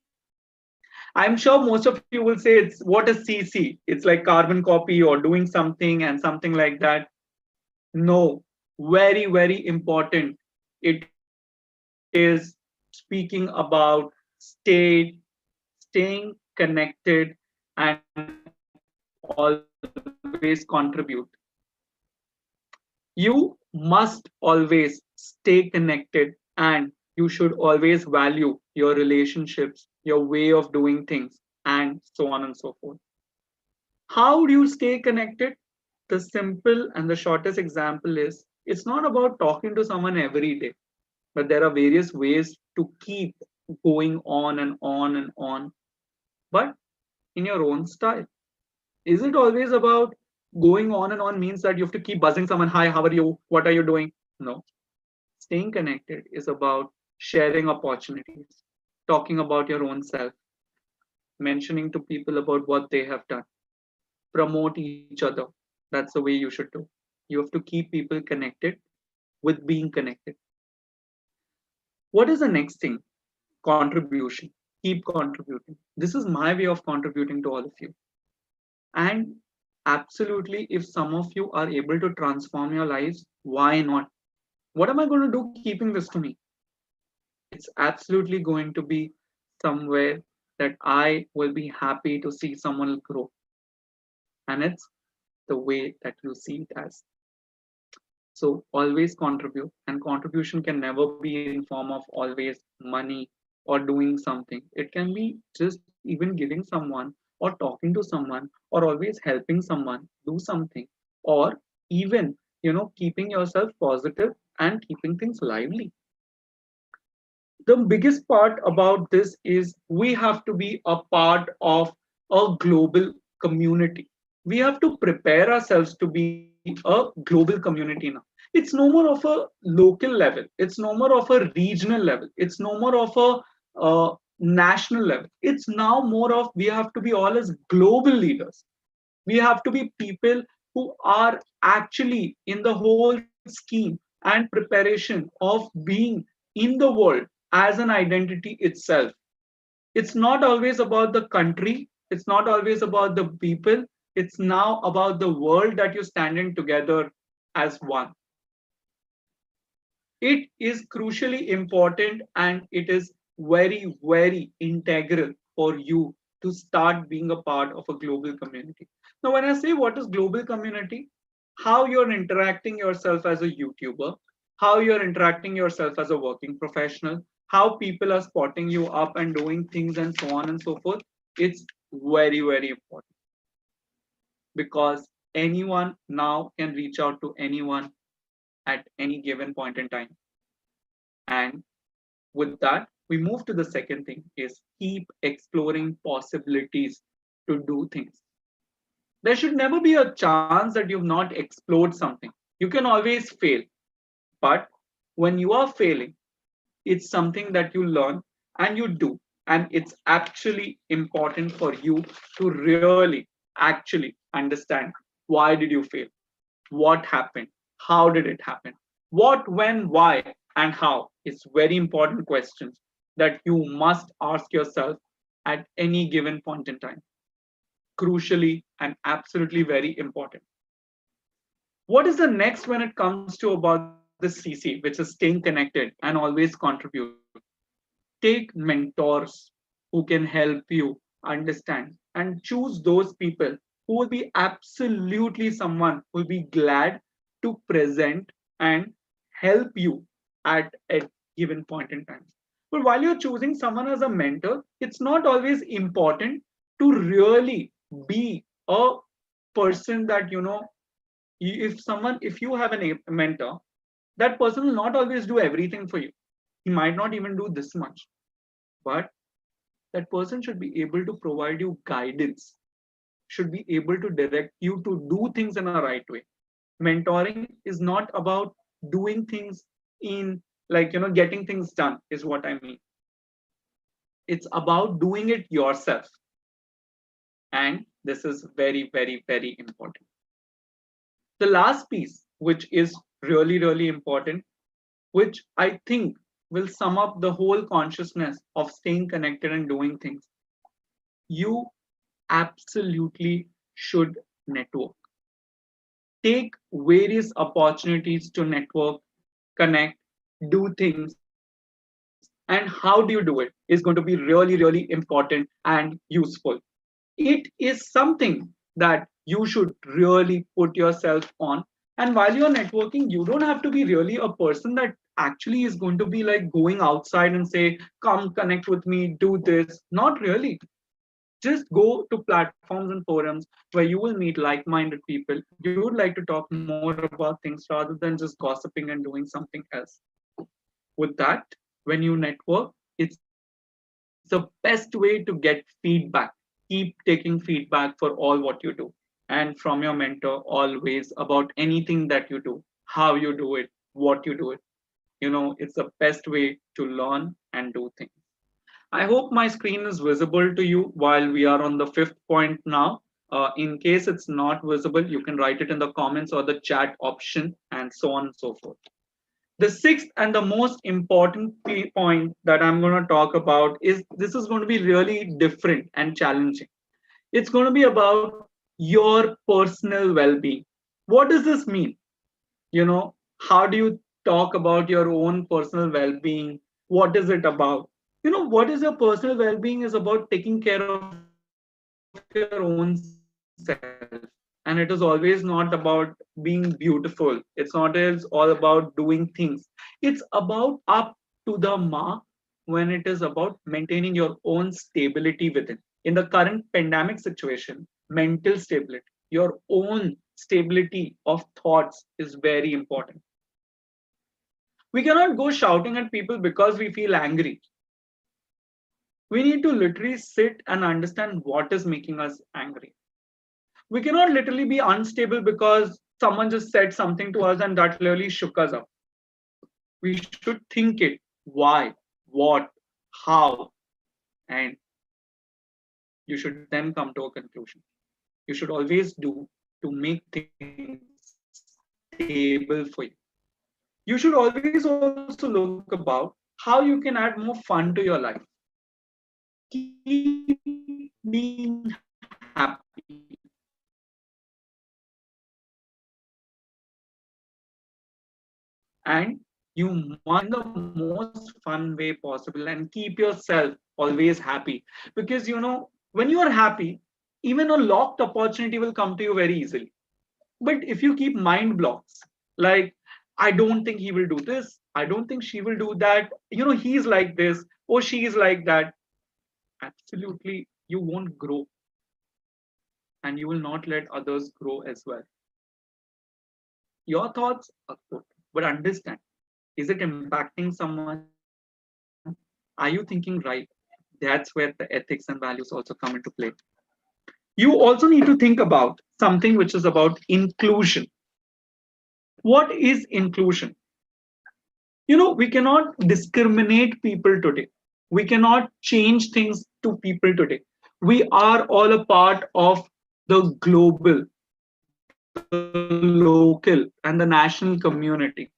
I'm sure most of you will say, it's what is CC? It's like carbon copy or doing something and something like that. No, very important. It is speaking about staying connected and always contribute. You must always stay connected and you should always value your relationships, your way of doing things, and so on and so forth. How do you stay connected? The simple and the shortest example is, it's not about talking to someone every day, but there are various ways to keep going on and on and on, but in your own style. Is it always about going on and on means that you have to keep buzzing someone, hi, how are you? What are you doing? No. Staying connected is about sharing opportunities, talking about your own self, mentioning to people about what they have done, promote each other. That's the way you should do. You have to keep people connected with being connected. What is the next thing? Contribution. Keep contributing. This is my way of contributing to all of you. And absolutely, if some of you are able to transform your lives, why not? What am I going to do keeping this to me? It's absolutely going to be somewhere that I will be happy to see someone grow. And it's the way that you see it as. So always contribute, and contribution can never be in form of always money or doing something. It can be just even giving someone or talking to someone or always helping someone do something, or even keeping yourself positive and keeping things lively. The biggest part about this is we have to be a part of a global community. We have to prepare ourselves to be a global community now. It's no more of a local level, it's no more of a regional level, it's no more of a national level. It's now more of, we have to be all as global leaders. We have to be people who are actually in the whole scheme and preparation of being in the world as an identity itself. It's not always about the country, it's not always about the people, it's now about the world that you're standing together as one. It is crucially important and it is very integral for you to start being a part of a global community. Now, when I say what is global community, how you're interacting yourself as a YouTuber, how you're interacting yourself as a working professional, how people are spotting you up and doing things and so on and so forth. It's very, very important, because anyone now can reach out to anyone at any given point in time. And with that, we move to the second thing, is keep exploring possibilities to do things. There should never be a chance that you've not explored something. You can always fail, but when you are failing, it's something that you learn and you do. And it's actually important for you to really actually understand, why did you fail? What happened? How did it happen? What, when, why, and how? It's very important questions that you must ask yourself at any given point in time. Crucially and absolutely very important. What is the next when it comes to about the CC, which is staying connected and always contribute? Take mentors who can help you understand, and choose those people who will be absolutely someone who will be glad to present and help you at a given point in time. But while you're choosing someone as a mentor, it's not always important to really be a person that, if you have a mentor, that person will not always do everything for you. He might not even do this much, but that person should be able to provide you guidance, should be able to direct you to do things in a right way. Mentoring is not about doing things in, like, getting things done, is what I mean. It's about doing it yourself. And this is very, very, very important. The last piece, which is really, really important, which I think will sum up the whole consciousness of staying connected and doing things. You absolutely should network. Take various opportunities to network, connect, do things. And how do you do it is going to be really, really important and useful. It is something that you should really put yourself on. And while you're networking, you don't have to be really a person that actually is going to be like going outside and say, come connect with me, do this. Not really. Just go to platforms and forums where you will meet like-minded people. You would like to talk more about things rather than just gossiping and doing something else. With that, when you network, it's the best way to get feedback. Keep taking feedback for all what you do, and from your mentor always, about anything that you do, how you do it, what you do it. It's the best way to learn and do things. I hope my screen is visible to you while we are on the fifth point now. In case it's not visible, you can write it in the comments or the chat option, and so on and so forth. The sixth and the most important point that I'm going to talk about is, this is going to be really different and challenging. It's going to be about your personal well-being. What does this mean? How do you talk about your own personal well-being? What is it about? What is your personal well-being is about taking care of your own self. And it is always not about being beautiful. It's not all about doing things. It's about up to the mark when it is about maintaining your own stability within. In the current pandemic situation, mental stability, your own stability of thoughts is very important. We cannot go shouting at people because we feel angry. We need to literally sit and understand what is making us angry. We cannot literally be unstable because someone just said something to us and that really shook us up. We should think it, why, what, how, and you should then come to a conclusion. You should always do to make things stable for you. You should always also look about how you can add more fun to your life. Keep being happy. And you must in the most fun way possible and keep yourself always happy. Because when you are happy, even a locked opportunity will come to you very easily. But if you keep mind blocks, like, I don't think he will do this, I don't think she will do that, he's like this or she is like that, absolutely, you won't grow and you will not let others grow as well. Your thoughts are good, but understand, is it impacting someone? Are you thinking right? That's where the ethics and values also come into play. You also need to think about something which is about inclusion. What is inclusion? We cannot discriminate people today. We cannot change things to people today. We are all a part of the global, the local, and the national community.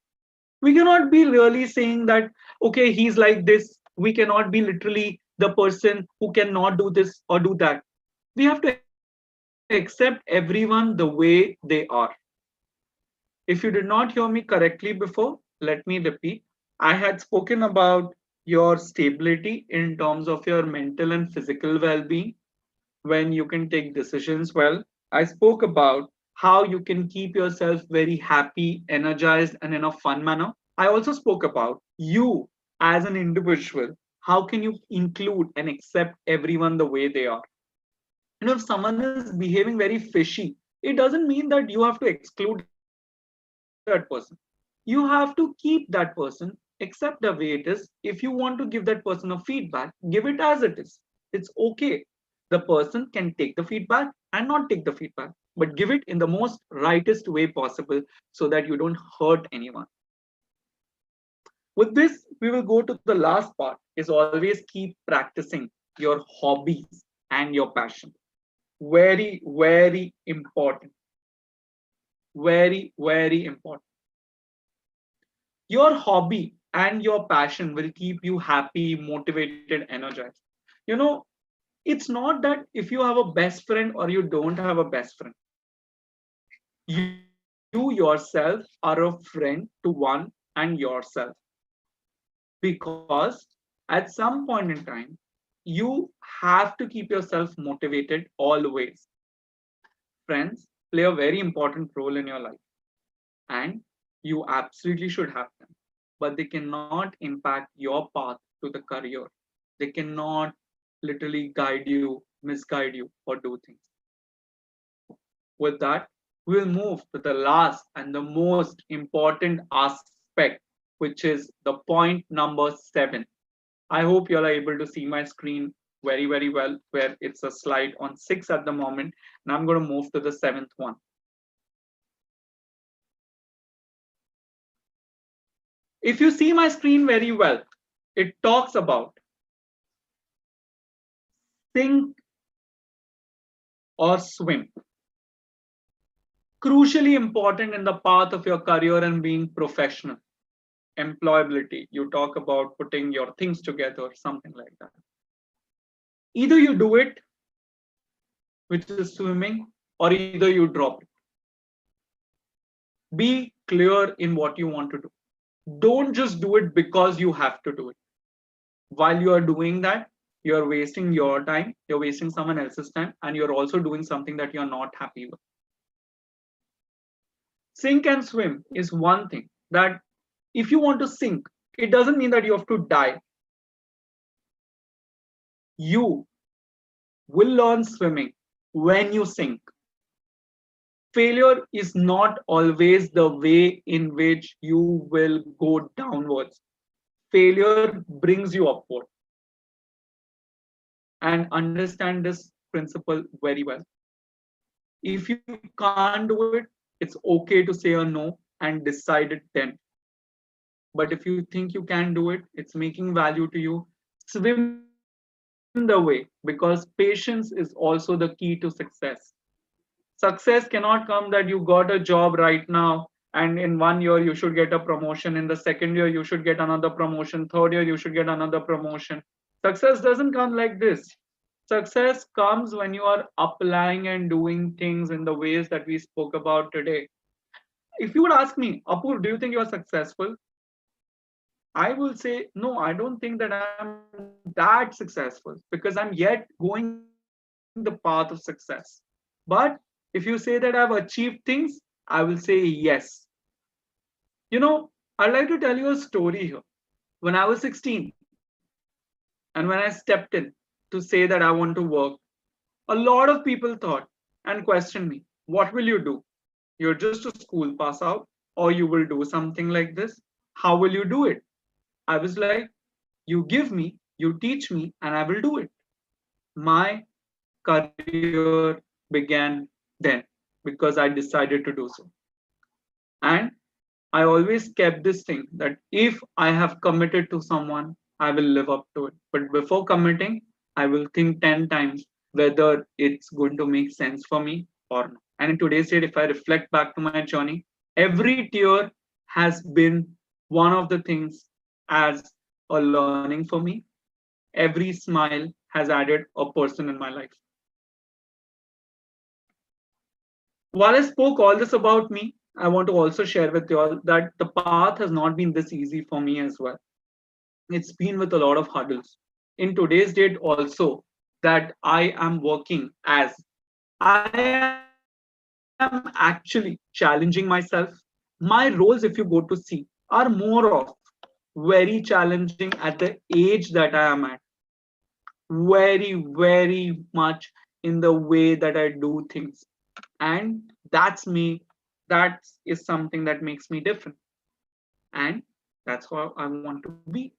We cannot be really saying that, okay, he's like this. We cannot be literally the person who cannot do this or do that. We have to accept everyone the way they are. If you did not hear me correctly before, let me repeat. I had spoken about your stability in terms of your mental and physical well-being when you can take decisions well. I spoke about how you can keep yourself very happy, energized, and in a fun manner. I also spoke about you as an individual. How can you include and accept everyone the way they are? If someone is behaving very fishy, it doesn't mean that you have to exclude that person. You have to keep that person, accept the way it is. If you want to give that person a feedback, give it as it is. It's okay. The person can take the feedback and not take the feedback, but give it in the most rightest way possible so that you don't hurt anyone. With this, we will go to the last part, is always keep practicing your hobbies and your passion. Very, very important. Very, very important. Your hobby and your passion will keep you happy, motivated, energized. You know, it's not that if you have a best friend or you don't have a best friend, you yourself are a friend to one and yourself. Because at some point in time, you have to keep yourself motivated always. Friends play a very important role in your life, and you absolutely should have them, but they cannot impact your path to the career. They cannot literally guide you, misguide you, or do things. With that, we will move to the last and the most important aspect, which is the point number 7. I hope you are able to see my screen very, very well, where it's a slide on 6 at the moment. And I'm going to move to the 7th one. If you see my screen very well, it talks about sink or swim. Crucially important in the path of your career and being professional. Employability, you talk about putting your things together, something like that. Either you do it, which is swimming, or either you drop it. Be clear in what you want to do. Don't just do it because you have to do it. While you are doing that, you're wasting your time, you're wasting someone else's time, and you're also doing something that you're not happy with. Sink and swim is one thing that if you want to sink, it doesn't mean that you have to die. You will learn swimming when you sink. Failure is not always the way in which you will go downwards. Failure brings you upward. And understand this principle very well. If you can't do it, it's okay to say a no and decide it then. But if you think you can do it, it's making value to you, swim the way, because patience is also the key to success. Success cannot come that you got a job right now and in 1 year you should get a promotion, in the second year you should get another promotion, third year you should get another promotion. Success doesn't come like this. Success comes when you are applying and doing things in the ways that we spoke about today. If you would ask me, Apur, do you think you are successful? I will say, no, I don't think that I'm that successful because I'm yet going the path of success. But if you say that I've achieved things, I will say yes. You know, I'd like to tell you a story here. When I was 16, and when I stepped in to say that I want to work, a lot of people thought and questioned me, what will you do? You're just a school pass out, or you will do something like this? How will you do it? I was like, you give me, you teach me, and I will do it. My career began then because I decided to do so. And I always kept this thing that if I have committed to someone, I will live up to it. But before committing, I will think 10 times whether it's going to make sense for me or not. And in today's date, if I reflect back to my journey, every tear has been one of the things as a learning for me. Every smile has added a person in my life. While I spoke all this about me, I want to also share with you all that the path has not been this easy for me as well. It's been with a lot of hurdles. In today's date, also, that I am working as I am actually challenging myself. My roles, if you go to see, are more of very challenging at the age that I am at. Very much in the way that I do things. And that's me. That is something that makes me different. And that's how I want to be.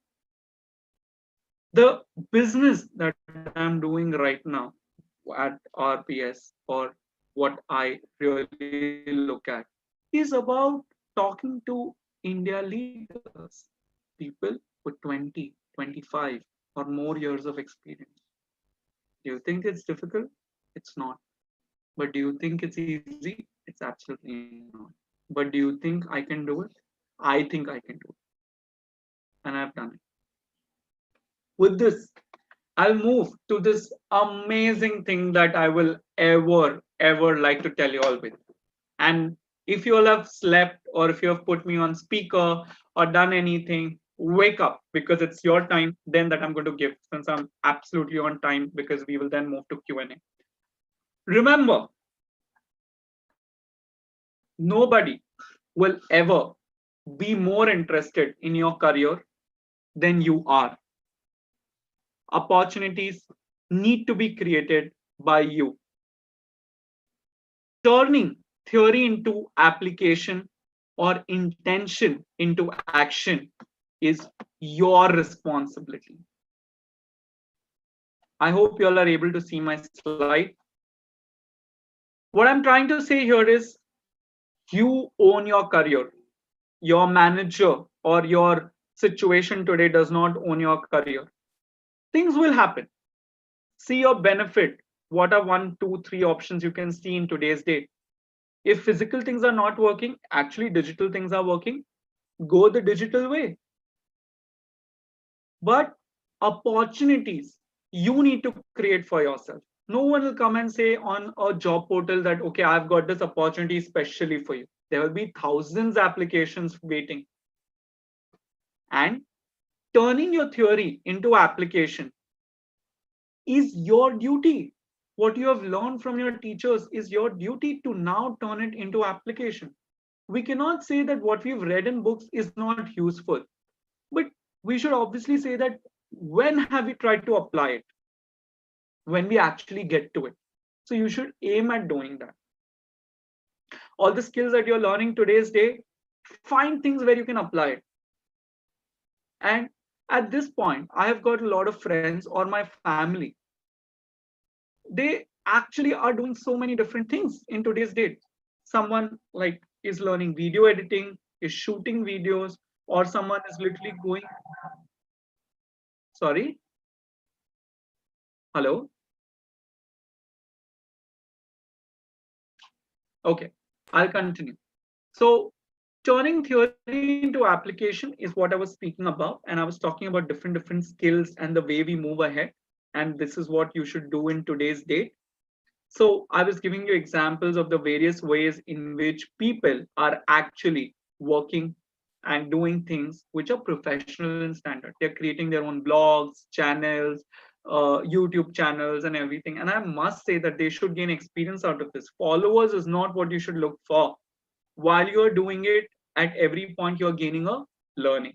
The business that I'm doing right now at RPS, or what I really look at, is about talking to India leaders, people with 20, 25, or more years of experience. Do you think it's difficult? It's not. But do you think it's easy? It's absolutely not. But do you think I can do it? I think I can do it. And I've done it. With this, I'll move to this amazing thing that I will ever like to tell you all with. And if you all have slept, or if you have put me on speaker or done anything, wake up, because it's your time then that I'm going to give, since I'm absolutely on time, because we will then move to Q&A. Remember, nobody will ever be more interested in your career than you are. Opportunities need to be created by you. Turning theory into application or intention into action is your responsibility. I hope you all are able to see my slide. What I'm trying to say here is, you own your career. Your manager or your situation today does not own your career. Things will happen. See your benefit. What are 1, 2, 3 options you can see in today's day? If physical things are not working, actually digital things are working, go the digital way. But opportunities you need to create for yourself. No one will come and say on a job portal that, okay, I've got this opportunity especially for you. There will be thousands of applications waiting. And turning your theory into application is your duty. What you have learned from your teachers is your duty to now turn it into application. We cannot say that what we've read in books is not useful, but we should obviously say that when have we tried to apply it? When we actually get to it. So you should aim at doing that. All the skills that you're learning today's day, find things where you can apply it. And at this point, I have got a lot of friends or my family. They actually are doing so many different things in today's date. Someone like is learning video editing, is shooting videos, or someone is literally going. Sorry. Hello. Okay, I'll continue. So turning theory into application is what I was speaking about. And I was talking about different skills and the way we move ahead. And this is what you should do in today's date. So I was giving you examples of the various ways in which people are actually working and doing things which are professional in standard. They're creating their own blogs, channels, YouTube channels, and everything. And I must say that they should gain experience out of this. Followers is not what you should look for. while you're doing it, at every point you're gaining a learning.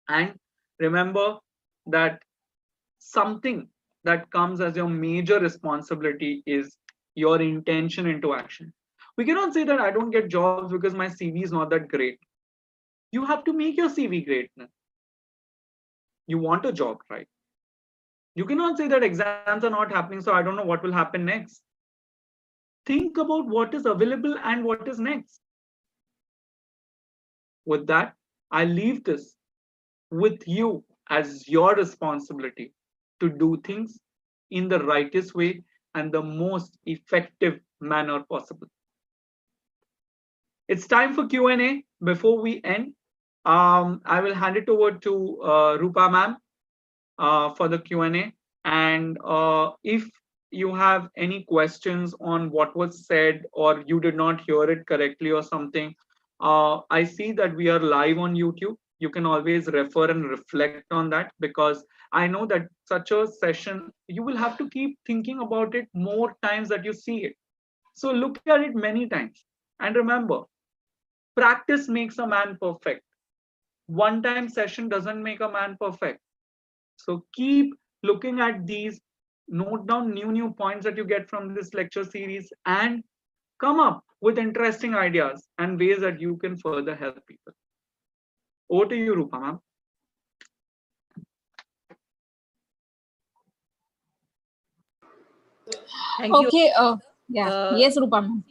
And remember that something that comes as your major responsibility is your intention into action. We cannot say that I don't get jobs because my CV is not that great. You have to make your CV great. You want a job, right? You cannot say that exams are not happening, so I don't know what will happen next. Think about what is available and what is next. With that, I leave this with you as your responsibility to do things in the rightest way and the most effective manner possible. It's time for Q&A. Before we end, I will hand it over to Rupa ma'am for the Q&A. And if you have any questions on what was said or you did not hear it correctly or something, I see that we are live on YouTube. You can always refer and reflect on that, because I know that such a session, you will have to keep thinking about it more times that you see it. So look at it many times. And remember, practice makes a man perfect. One-time session doesn't make a man perfect. So keep looking at these, note down new points that you get from this lecture series, and come up with interesting ideas and ways that you can further help people. Over to you, Rupa ma'am. Thank you. Okay. Yes, Rupa ma'am.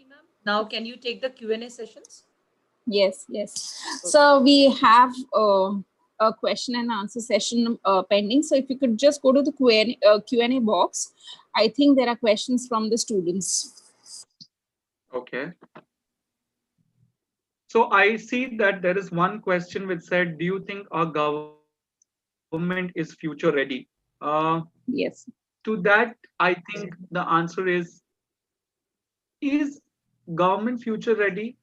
Now, can you take the Q&A sessions? Yes. So we have a question and answer session pending. So if you could just go to the Q&A box. I think there are questions from the students. Okay. So I see that there is one question which said, do you think our government is future ready? Yes. To that, I think the answer is government future ready?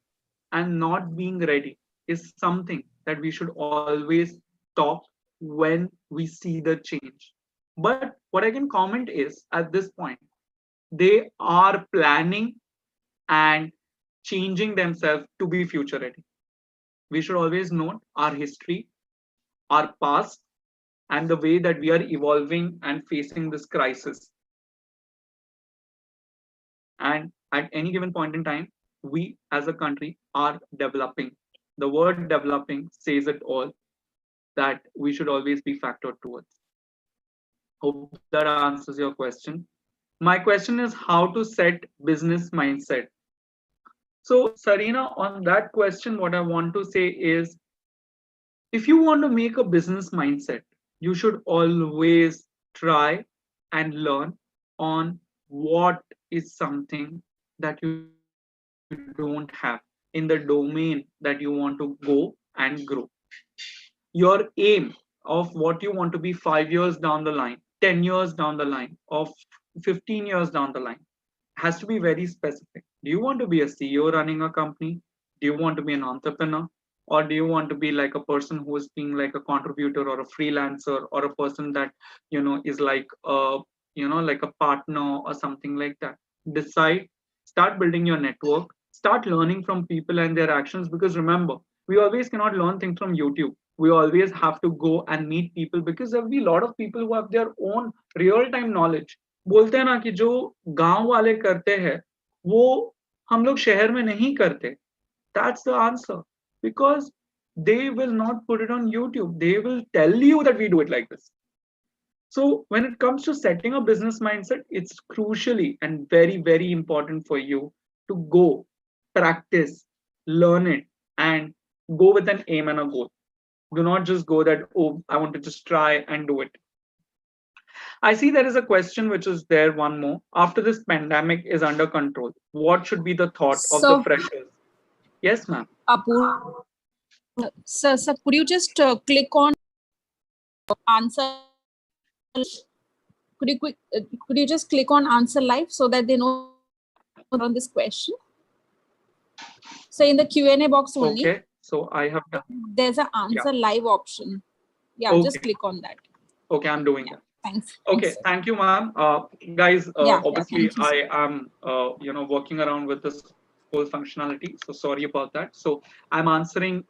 And not being ready is something that we should always talk when we see the change. But what I can comment is, at this point, they are planning and changing themselves to be future ready. We should always note our history, our past, and the way that we are evolving and facing this crisis. And at any given point in time, we as a country are developing. The word developing says it all, that we should always be factored towards. Hope that answers your question. My question is how to set business mindset. So Sarina, on that question, what I want to say is, if you want to make a business mindset, you should always try and learn on what is something that you don't have in the domain that you want to go and grow. Your aim of what you want to be 5 years down the line, 10 years down the line, of 15 years down the line has to be very specific. Do you want to be a CEO running a company? Do you want to be an entrepreneur? Or do you want to be like a person who is being like a contributor or a freelancer, or a person that, is like like a partner or something like that? Decide, start building your network, start learning from people and their actions, because remember, we always cannot learn things from YouTube. We always have to go and meet people, because there will be a lot of people who have their own real time knowledge. बोलते हैं ना कि जो गांव वाले करते हैं वो हम लोग शहर में नहीं करते. That's the answer, because they will not put it on YouTube. They will tell you that we do it like this. So when it comes to setting a business mindset, it's crucially and very, very important for you to go, practice, learn it, and go with an aim and a goal. Do not just go that, oh, I want to just try and do it. I see there is a question which is there, one more. After this pandemic is under control, what should be the thought of the freshers? Yes, ma'am. Apur, sir, could you just click on answer? Could you just click on answer live so that they know on this question? So in the Q&A box only. Okay, so I have done. There's an answer live option. Yeah, okay. Just click on that. Okay, I'm doing that. Thanks. Okay, thank you, ma'am. Guys, obviously you, I am, working around with this whole functionality. So sorry about that. So I'm answering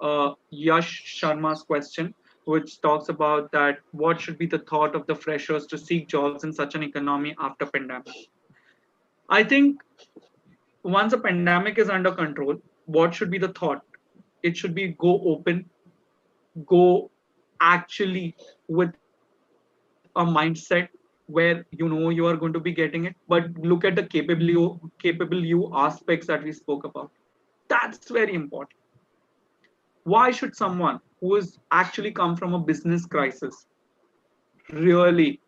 Yash Sharma's question, which talks about that what should be the thought of the freshers to seek jobs in such an economy after pandemic. I think once a pandemic is under control, what should be the thought? It should be go open, go actually with a mindset where you know you are going to be getting it, but look at the capable you aspects that we spoke about. That's very important. Why should someone who has actually come from a business crisis really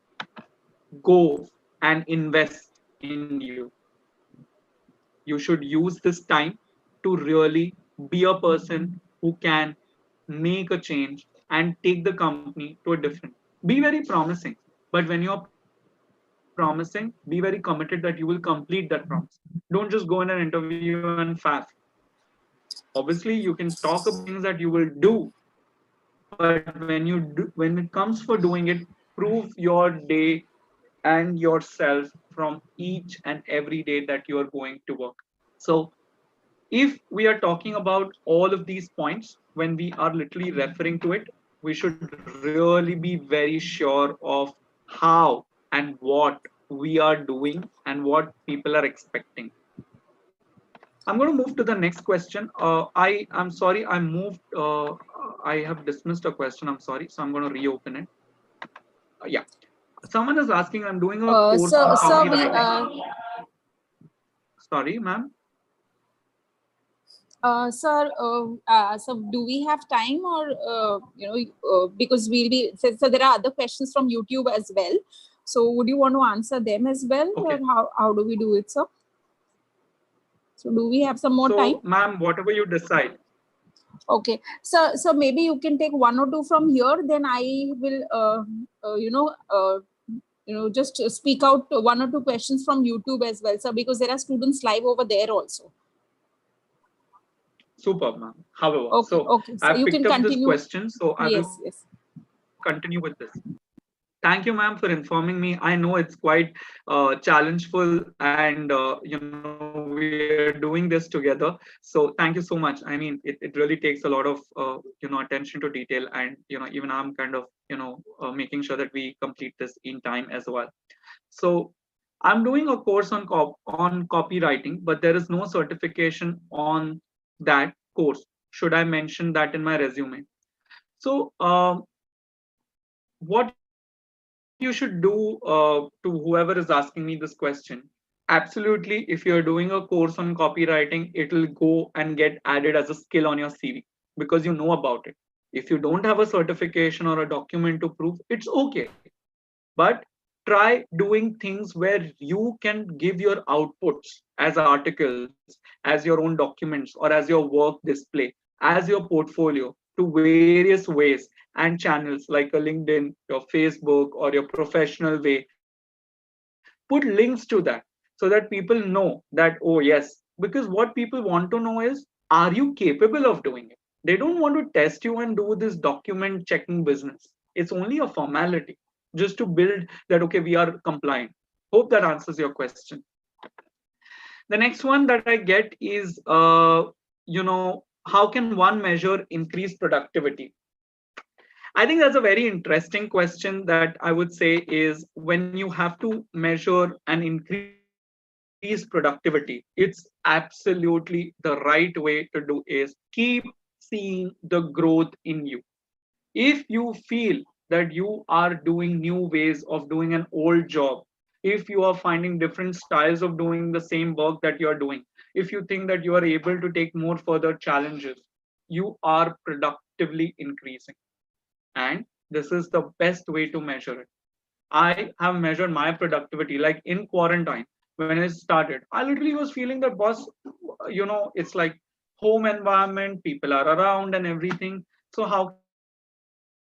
go and invest in you? You should use this time to really be a person who can make a change and take the company to a different. Be very promising, but when you're promising, be very committed that you will complete that promise. Don't just go in an interview and faff. Obviously, you can talk about things that you will do, but when it comes for doing it, prove your day and yourself from each and every day that you are going to work. So if we are talking about all of these points, when we are literally referring to it, we should really be very sure of how and what we are doing and what people are expecting. I'm going to move to the next question. I'm sorry, I have dismissed a question. I'm sorry, so I'm going to reopen it. Yeah, someone is asking. I'm doing a course on copywriting. Sorry, ma'am. Sir, so do we have time, or because we'll be so there are other questions from YouTube as well. So would you want to answer them as well, Okay. or how do we do it, sir? So do we have some more time? Ma'am, whatever you decide. Okay, so maybe you can take one or two from here. Then I will, just speak out one or two questions from YouTube as well, sir, because there are students live over there also. Superb, ma'am. However, okay. So I've you picked can up this continue. question, so I will Yes. continue with this. Thank you, ma'am, for informing me. I know it's quite challengeful, and we are doing this together. So thank you so much. I mean, it really takes a lot of attention to detail, and even I'm kind of making sure that we complete this in time as well. So I'm doing a course on copywriting, but there is no certification on that course. Should I mention that in my resume? So what you should do to whoever is asking me this question, absolutely, if you're doing a course on copywriting, it'll go and get added as a skill on your CV because you know about it. If you don't have a certification or a document to prove, it's okay. But try doing things where you can give your outputs as articles, as your own documents, or as your work display, as your portfolio to various ways and channels like a LinkedIn, your Facebook, or your professional way. Put links to that so that people know that, oh, yes, because what people want to know is, are you capable of doing it? They don't want to test you and do this document checking business. It's only a formality just to build that, okay, we are compliant. Hope that answers your question. The next one that I get is, how can one measure increased productivity? I think that's a very interesting question that I would say is when you have to measure and increase productivity, it's absolutely the right way to do is keep seeing the growth in you. If you feel that you are doing new ways of doing an old job, if you are finding different styles of doing the same work that you are doing, if you think that you are able to take more further challenges, you are productively increasing. And this is the best way to measure it. I have measured my productivity like in quarantine. When I started, I literally was feeling that, boss, it's like home environment, people are around and everything. So how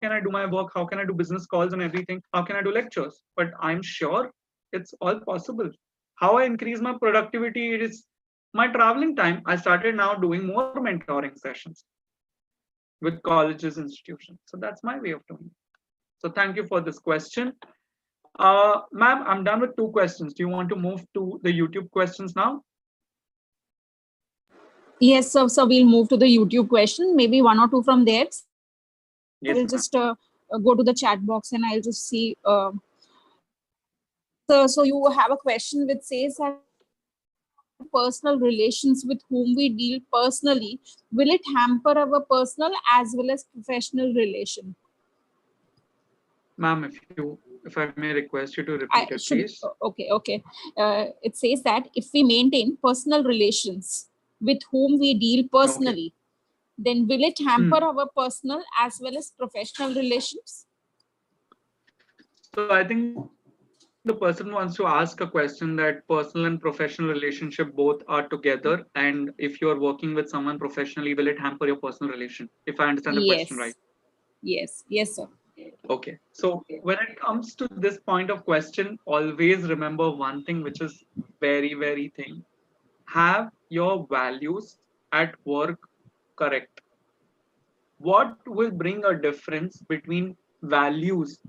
can I do my work? How can I do business calls and everything? How can I do lectures? But I'm sure it's all possible. How I increase my productivity, it is my traveling time. I started now doing more mentoring sessions with colleges, institutions. So that's my way of doing it. So thank you for this question. Ma'am, I'm done with two questions. Do you want to move to the YouTube questions now? Yes, so we'll move to the YouTube question, maybe one or two from there. Yes, We'll ma'am. just go to the chat box and I'll just see. So you have a question which says that personal relations with whom we deal personally, will it hamper our personal as well as professional relation? Ma'am, if I may request you to repeat it, please. Okay. It says that if we maintain personal relations with whom we deal personally, then will it hamper our personal as well as professional relations? So I think the person wants to ask a question that personal and professional relationship both are together, and if you are working with someone professionally, will it hamper your personal relation? If I understand the question right. Yes, sir. Okay. So when it comes to this point of question, always remember one thing, which is very, very thing. Have your values at work correct. What will bring a difference between values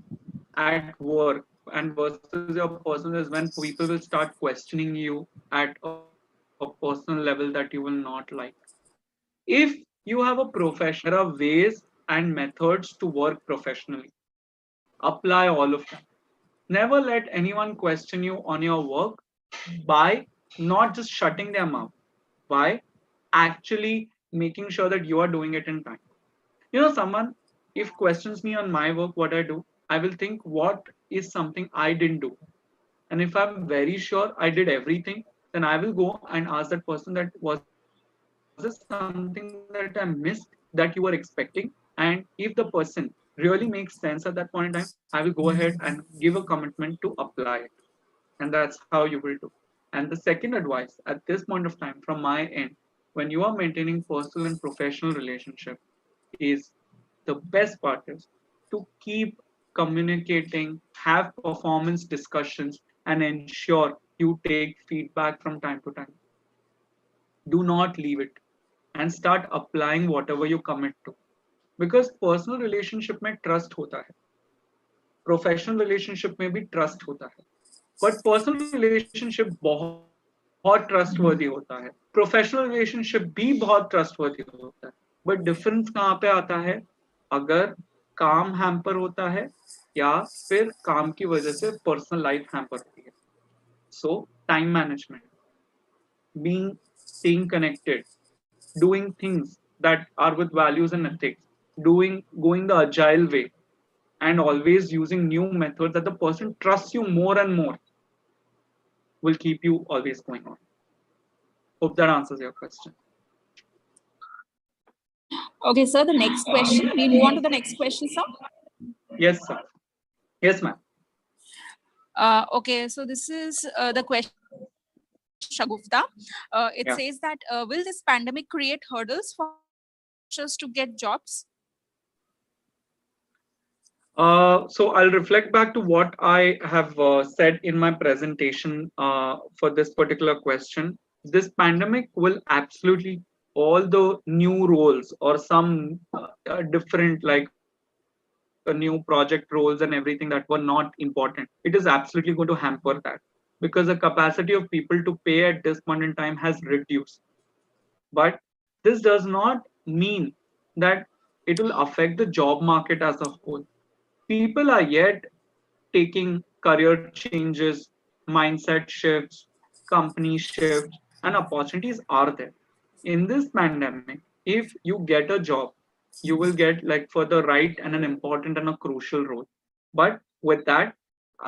at work and versus your personal is when people will start questioning you at a personal level that you will not like. If you have a profession, there are ways and methods to work professionally. Apply all of them. Never let anyone question you on your work by not just shutting their mouth, by actually making sure that you are doing it in time. Someone, if questions me on my work, what I do, I will think what is something I didn't do. And if I'm very sure I did everything, then I will go and ask that person that was it something that I missed that you were expecting? And if the person really makes sense at that point in time, I will go ahead and give a commitment to apply it. And that's how you will do. And the second advice at this point of time from my end, when you are maintaining personal and professional relationship, is the best part is to keep communicating, have performance discussions, and ensure you take feedback from time to time. Do not leave it and start applying whatever you commit to. Because personal relationship में trust होता है, professional relationship में भी trust होता है, but personal relationship बहुत trustworthy होता है, professional relationship भी बहुत trustworthy होता है. But difference कहाँ पे आता है? अगर काम hamper होता है या फिर काम की वजह से personal life hamper होती है. So time management, staying connected, doing things that are with values and ethics, going the agile way, and always using new methods that the person trusts you more and more will keep you always going on. Hope that answers your question. Okay, sir, the next question. We move on to the next question, sir. Yes, sir. Yes, ma'am. Okay, so this is the question. Shagufta. It says that will this pandemic create hurdles for freshers to get jobs? So I'll reflect back to what I have said in my presentation for this particular question. This pandemic will absolutely all the new roles or some different like a new project roles and everything that were not important. It is absolutely going to hamper that because the capacity of people to pay at this point in time has reduced. But this does not mean that it will affect the job market as a whole. People are yet taking career changes, mindset shifts, company shifts, and opportunities are there. In this pandemic, if you get a job, you will get like for the right and an important and a crucial role. But with that,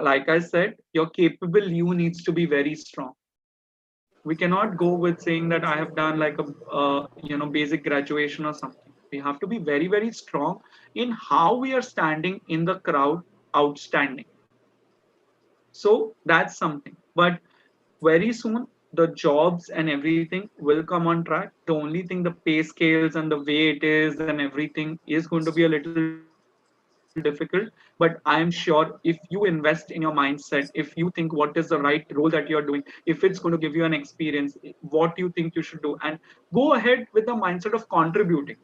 like I said, your capable you needs to be very strong. We cannot go with saying that I have done like a basic graduation or something. We have to be very, very strong in how we are standing in the crowd, outstanding. So that's something. But very soon the jobs and everything will come on track. The only thing, the pay scales and the way it is and everything is going to be a little difficult. But I am sure if you invest in your mindset, if you think what is the right role that you're doing, if it's going to give you an experience, what you think you should do, and go ahead with the mindset of contributing.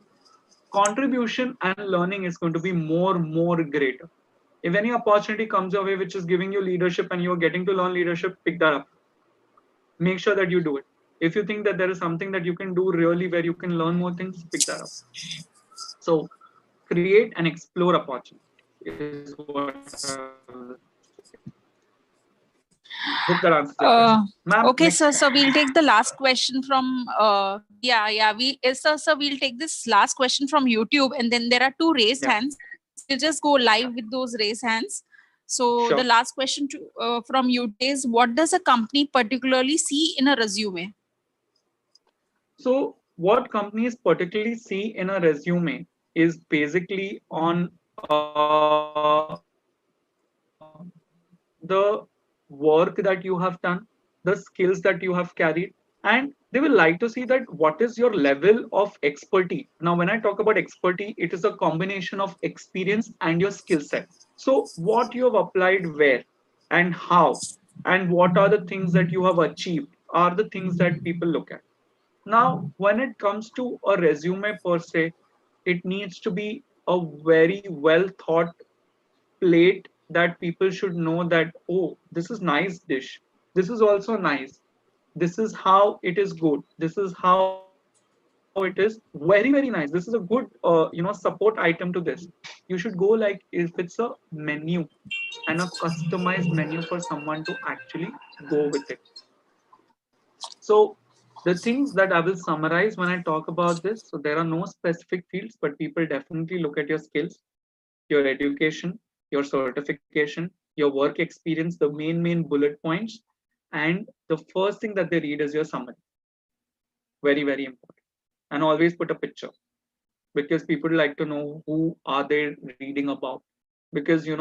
Contribution and learning is going to be more greater. If any opportunity comes your way which is giving you leadership and you're getting to learn leadership, pick that up. Make sure that you do it. If you think that there is something that you can do really where you can learn more things, pick that up. So create and explore opportunity is what I will say. Hope that answers your question. Ma'am, Okay, next. sir. So we'll take the last question from sir. We'll take this last question from YouTube, and then there are 2 raised Yeah. hands. We'll just go live with those raised hands. So Sure. the last question from YouTube is: what does a company particularly see in a resume? So what companies particularly see in a resume is basically on the work that you have done, the skills that you have carried, and they will like to see that what is your level of expertise. Now, when I talk about expertise, it is a combination of experience and your skill set. So, what you have applied where and how, and what are the things that you have achieved are the things that people look at. Now, when it comes to a resume per se, it needs to be a very well thought plate that people should know that, oh, this is nice dish, this is also nice, this is how it is good, this is how it is very very nice, this is a good support item to this. You should go like if it's a menu and a customized menu for someone to actually go with it. So the things that I will summarize when I talk about this, so there are no specific fields, but people definitely look at your skills, your education, your certification, your work experience, the main bullet points, and the first thing that they read is your summary. Very, very important. And always put a picture because people like to know who are they reading about. Because a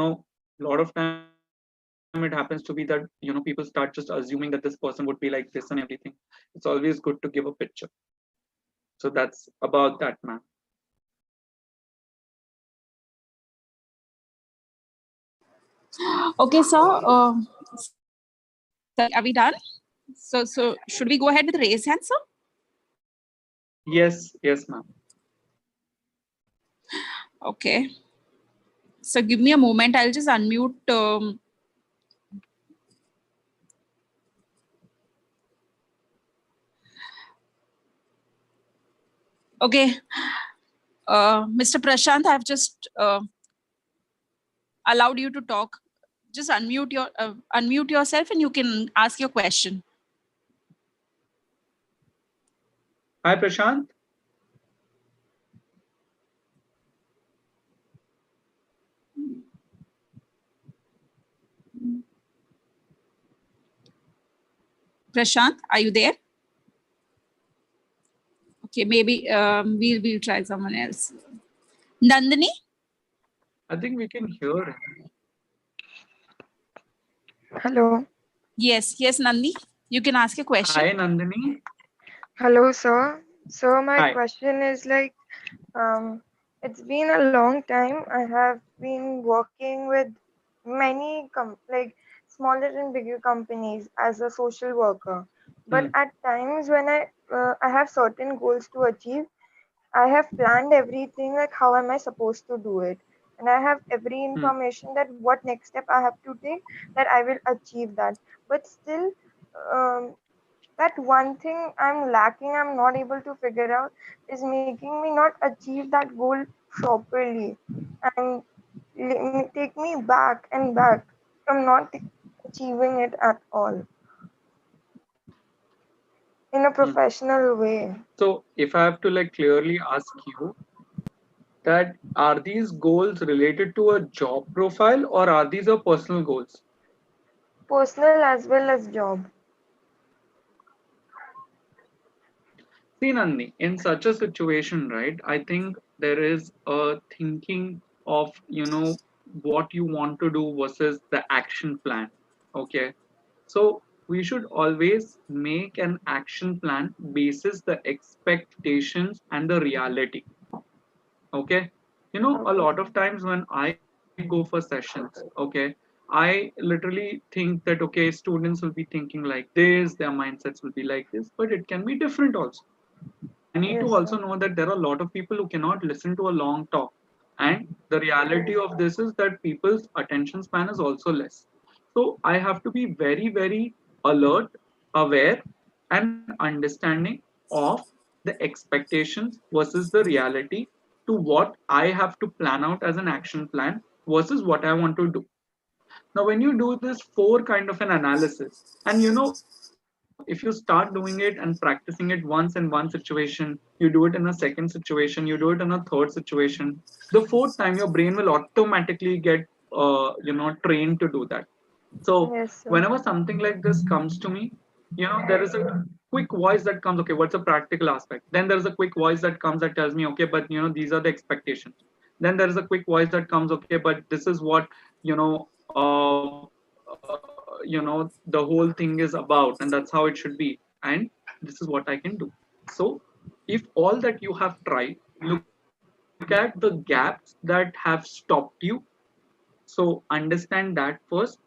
lot of time it happens to be that people start just assuming that this person would be like this and everything. It's always good to give a picture. So that's about that, man. Okay, sir. Are we done? So should we go ahead with raise hand, sir? Yes, ma'am. Okay. So give me a moment. I'll just unmute. Okay. Mr. Prashant, I've just allowed you to talk. Just unmute yourself and you can ask your question. Hi, Prashant. Prashant, are you there? Okay, maybe we'll try someone else. Nandini? I think we can hear it. Hello. Yes, Nandini. You can ask a question. Hi, Nandini. Hello, sir. So my Hi. question is like, it's been a long time. I have been working with many smaller and bigger companies as a social worker. But at times when I have certain goals to achieve, I have planned everything like how am I supposed to do it, and I have every information that what next step I have to take that I will achieve that. But still, um, that one thing I'm lacking, I'm not able to figure out, is making me not achieve that goal properly and take me back and back from not achieving it at all in a professional way. So if I have to clearly ask you that are these goals related to a job profile or are these your personal goals? Personal as well as job. See, Nandini, in such a situation, right, I think there is a thinking of, what you want to do versus the action plan. Okay. So we should always make an action plan basis the expectations and the reality. Okay. A Okay. lot of times when I go for sessions, okay, I literally think that, okay, students will be thinking like this, their mindsets will be like this, but it can be different also. I need to Yes, also sir. know that there are a lot of people who cannot listen to a long talk. And the reality of this is that people's attention span is also less. So I have to be very, very alert, aware, an understanding of the expectations versus the reality to what I have to plan out as an action plan versus what I want to do. Now, when you do this four kind of an analysis, and if you start doing it and practicing it once in one situation, you do it in a second situation, you do it in a third situation, the fourth time your brain will automatically get trained to do that. So Yes, sir. whenever something like this comes to me, there is a quick voice that comes, okay, what's a practical aspect? Then there is a quick voice that comes that tells me, okay, but these are the expectations. Then there is a quick voice that comes, okay, but this is what you know the whole thing is about, and that's how it should be, and this is what I can do. So if all that you have tried, look at the gaps that have stopped you. So understand that first,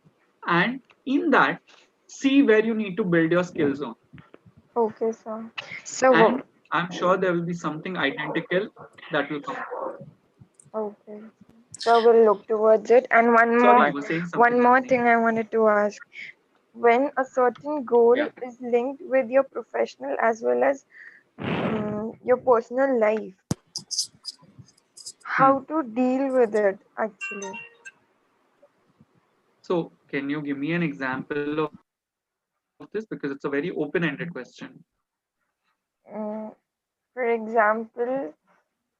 and in that, see where you need to build your skills on. Okay, sir. So, And I'm sure there will be something identical that will come. okay. So we'll look towards it. And Sorry, you were saying something. one more thing I wanted to ask. When a certain goal Yeah. is linked with your professional as well as your personal life, Hmm. how to deal with it actually? So can you give me an example of this, because it's a very open-ended question. Mm, for example,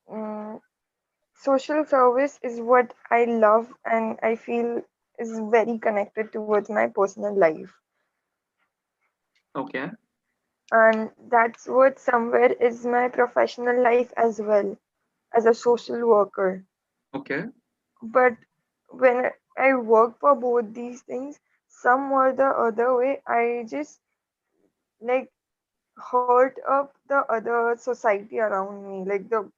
mm, social service is what I love and I feel is very connected towards my personal life. Okay. And that's what somewhere is my professional life as well as a social worker. Okay. But when I work for both these things, some or the other way, I just like hurt up the other society around me, like the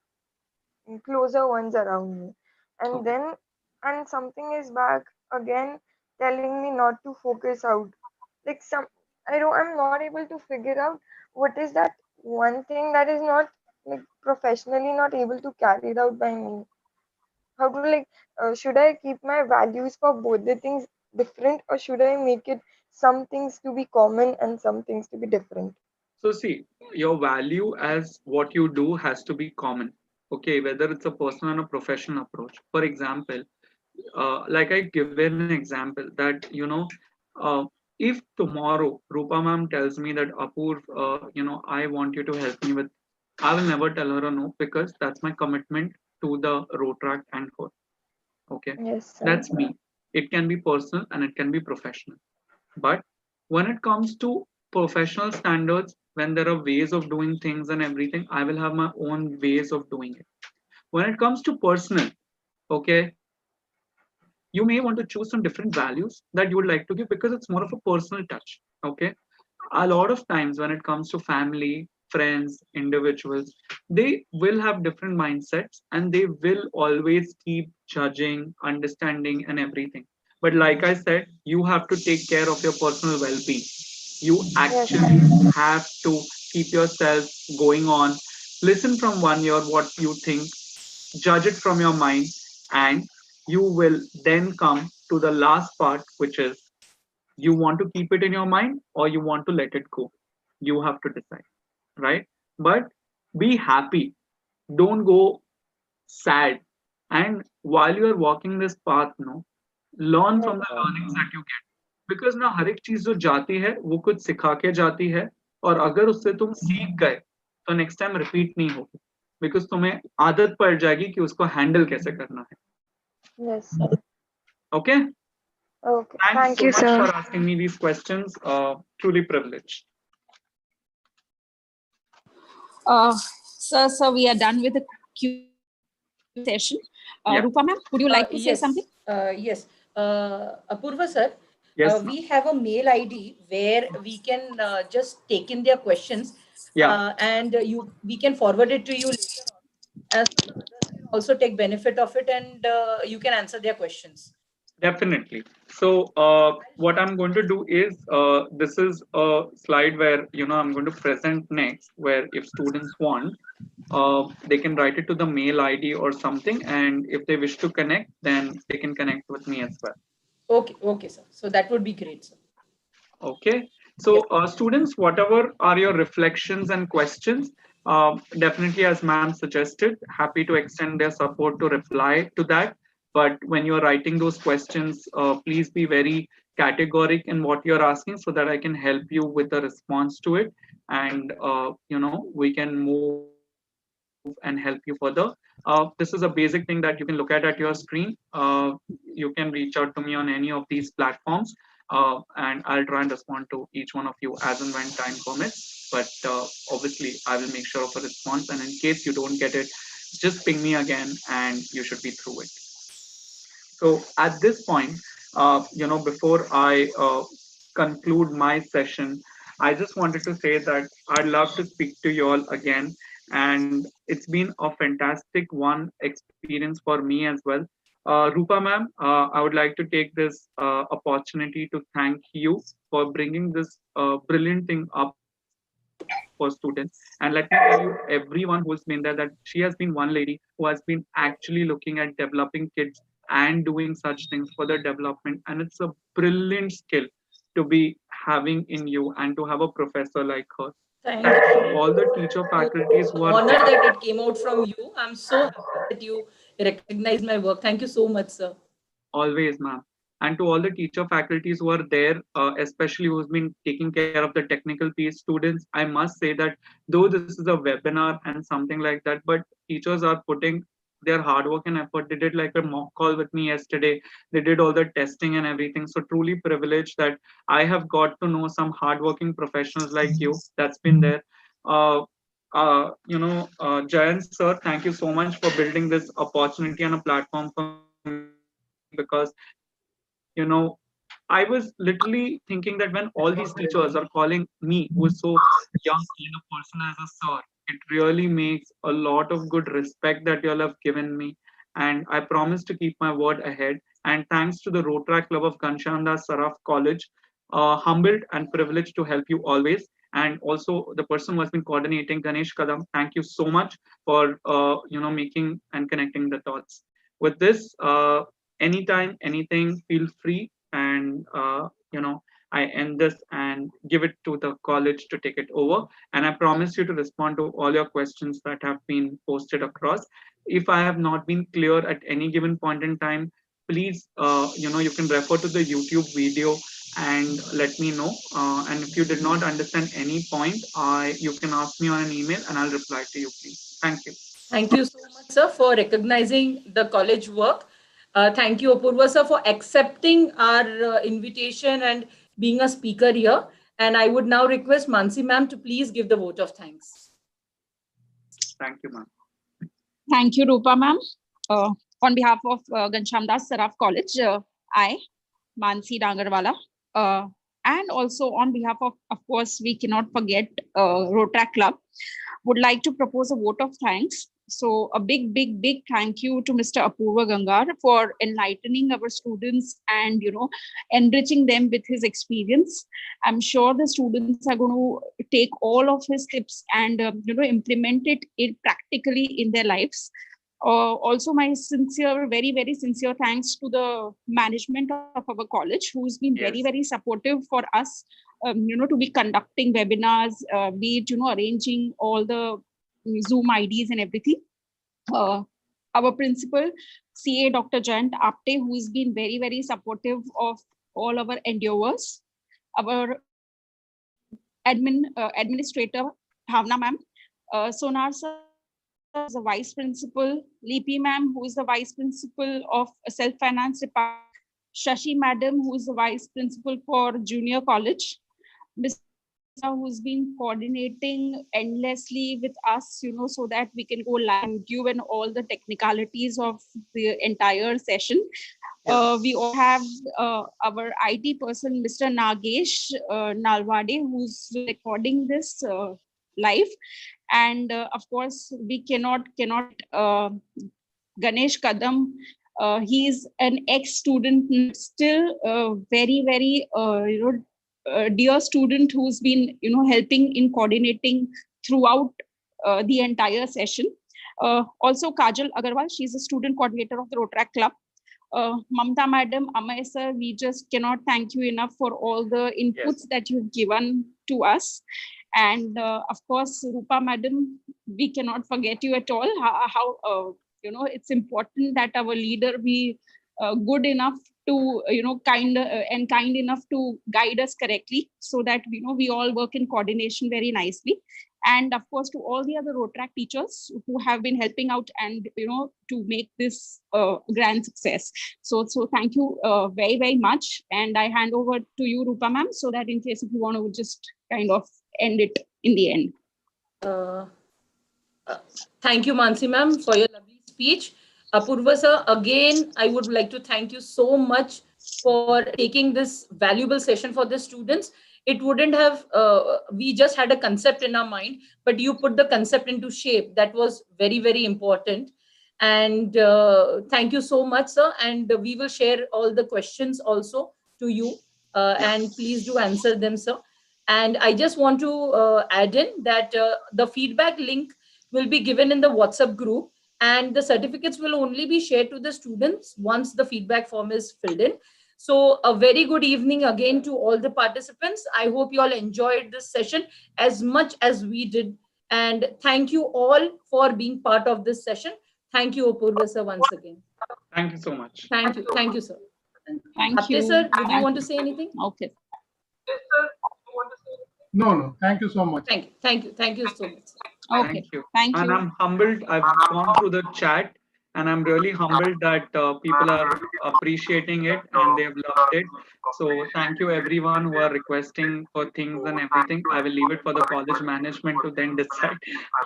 closer ones around me. And Okay. then, and something is back again telling me not to focus out. Like I'm not able to figure out what is that one thing that is not like professionally not able to carry it out by me. How to should I keep my values for both the things different, or should I make it some things to be common and some things to be different? So see, your value as what you do has to be common. Okay, whether it's a personal or professional approach. For example, like I give an example that uh, if tomorrow Rupa ma'am tells me that Apurv, I want you to help me with, I will never tell her a no, because that's my commitment to the Rotaract and her. Okay, Yes, sir. that's me. It can be personal and it can be professional. But when it comes to professional standards, when there are ways of doing things and everything, I will have my own ways of doing it. When it comes to personal, okay, you may want to choose some different values that you would like to give, because it's more of a personal touch. Okay, a lot of times when it comes to family, friends, individuals, they will have different mindsets and they will always keep judging, understanding, and everything. But like I said, you have to take care of your personal well being. You Yes, actually sir. have to keep yourself going on. Listen from one ear what you think, judge it from your mind, and you will then come to the last part, which is, you want to keep it in your mind or you want to let it go. You have to decide, right? But be happy, don't go sad. And while you are walking this path, learn Yes, from the sir. learnings that you get, because ना हर एक चीज जो जाती है वो कुछ सिखा के जाती है, और अगर उससे तुम सीख गए तो नेक्स्ट टाइम रिपीट नहीं होगी, बिकॉज तुम्हें आदत पड़ जाएगी कि उसको हैंडल कैसे करना है. Yes, sir. Okay, Okay. thanks Thank so you, much sir. for asking me these questions. Truly privileged. So we are done with the session. Yeah. Rupa ma'am, would you like to say something? Yes. Apurva sir, Yes. we have a mail ID where we can just take in their questions, Yeah. and we can forward it to you later on, as others can also take benefit of it, and you can answer their questions. Definitely. So what I'm going to do is, this is a slide where I'm going to present next, where if students want, they can write it to the mail ID or something, and if they wish to connect, then they can connect with me as well. Okay, okay, sir. So that would be great, sir. Okay. So students, whatever are your reflections and questions, definitely as ma'am suggested, happy to extend their support to reply to that. But when you're writing those questions, please be very categoric in what you're asking so that I can help you with the response to it. And, we can move and help you further. This is a basic thing that you can look at your screen. You can reach out to me on any of these platforms. And I'll try and respond to each one of you as and when time permits. But obviously, I will make sure of a response. And in case you don't get it, just ping me again, and you should be through it. So at this point, before I conclude my session, I just wanted to say that I'd love to speak to you all again. And it's been a fantastic one experience for me as well. Rupa ma'am, I would like to take this opportunity to thank you for bringing this brilliant thing up for students. And let me tell you, everyone who's been there, that she has been one lady who has been actually looking at developing kids and doing such things for their development. And it's a brilliant skill to be having in you and to have a professor like her. Thank Thanks you. to all the teacher faculties who are Honor there. that it came out from you. I'm so happy that you recognize my work. Thank you so much, sir. Always, ma'am. And to all the teacher faculties who are there, especially who's been taking care of the technical piece, students, I must say that though this is a webinar and something like that, but teachers are putting their hard work and effort. They did like a mock call with me yesterday. They did all the testing and everything. So truly privileged that I have got to know some hardworking professionals like you. That's been there. Uh, Jayant sir, thank you so much for building this opportunity and a platform for me, because I was literally thinking that when all these teachers are calling me, who is so young kind of person, as a sir, it really makes a lot of good respect that you all have given me. And I promise to keep my word ahead. And thanks to the Rotaract Club of Ghanshyamdas Saraf College, humbled and privileged to help you always. And also the person who has been coordinating, Ganesh Kadam, thank you so much for making and connecting the dots. With this, anytime, anything, feel free. And I end this and give it to the college to take it over. And I promise you to respond to all your questions that have been posted across. If I have not been clear at any given point in time, please, you can refer to the YouTube video and let me know. And if you did not understand any point, you can ask me on an email and I'll reply to you, please. Thank you. Thank you so much, sir, for recognizing the college work. Thank you, Apurva, sir, for accepting our invitation and being a speaker here. And I would now request Mansi ma'am to please give the vote of thanks. Thank you, ma'am. Thank you, Rupa ma'am. On behalf of Ghanshyamdas Saraf College, I, Mansi Dangarwala, and also on behalf of course, we cannot forget Rotaract Club, would like to propose a vote of thanks. So a big thank you to Mr. Apurva Gangar for enlightening our students and, enriching them with his experience. I'm sure the students are going to take all of his tips and, implement it practically in their lives. Also, my very sincere thanks to the management of our college, who's been very supportive for us, to be conducting webinars, be it, arranging all the Zoom IDs and everything. Our principal, CA Dr. Jayant Apte, who has been very supportive of all our endeavors. Our administrator, Bhavna ma'am, Sonar sir, is the vice principal, Lipi ma'am, who is the vice principal of self-finance department, Shashi madam, who is the vice principal for junior college, Mr. who's been coordinating endlessly with us, so that we can go live on YouTube and all the technicalities of the entire session. We all have our IT person, Mr. Nagesh Nalwade, who's recording this live. And of course, we cannot Ganesh Kadam. He's an ex-student, still very dear student who's been helping in coordinating throughout the entire session. Also Kajal Agarwal, she's a student coordinator of the Rotaract Club. Mamta Madam, Amay Sir, we just cannot thank you enough for all the inputs that you've given to us. And of course, Rupa Madam, we cannot forget you at all. How it's important that our leader be good enough to, kind enough to guide us correctly, so that, we all work in coordination very nicely. And of course, to all the other Rotaract teachers who have been helping out and, to make this grand success. So thank you very, very much. And I hand over to you, Rupa ma'am, so that in case if you want to just kind of end it in the end. Thank you, Mansi ma'am, for your lovely speech. Apurva sir, again, I would like to thank you so much for taking this valuable session for the students. It wouldn't have, we just had a concept in our mind, but you put the concept into shape. That was very, very important. And thank you so much, sir. And we will share all the questions also to you. And please do answer them, sir. And I just want to add in that the feedback link will be given in the WhatsApp group, and the certificates will only be shared to the students once the feedback form is filled in. So a very good evening again to all the participants. I hope you all enjoyed this session as much as we did. And thank you all for being part of this session. Thank you, Apurva sir, once again. Thank you so much. Thank you. Thank you, sir. Thank you. Sir, would you want to say anything? Okay. No. Thank you so much. Thank you. Thank you. Thank you so much. Okay. Thank you. Thank And you. I'm humbled. I've gone through the chat, and I'm really humbled that people are appreciating it and they've loved it. So thank you everyone who are requesting for things and everything. I will leave it for the college management to then decide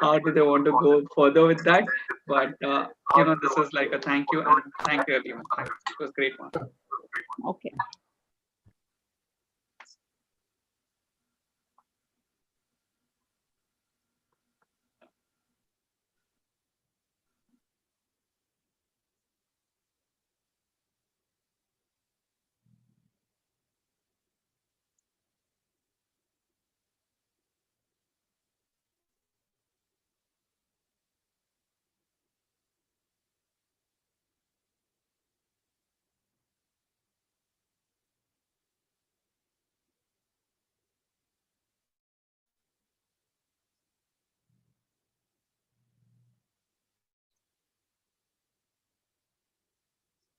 how do they want to go further with that. But this is like a thank you, and thank you everyone. It was great one. Okay.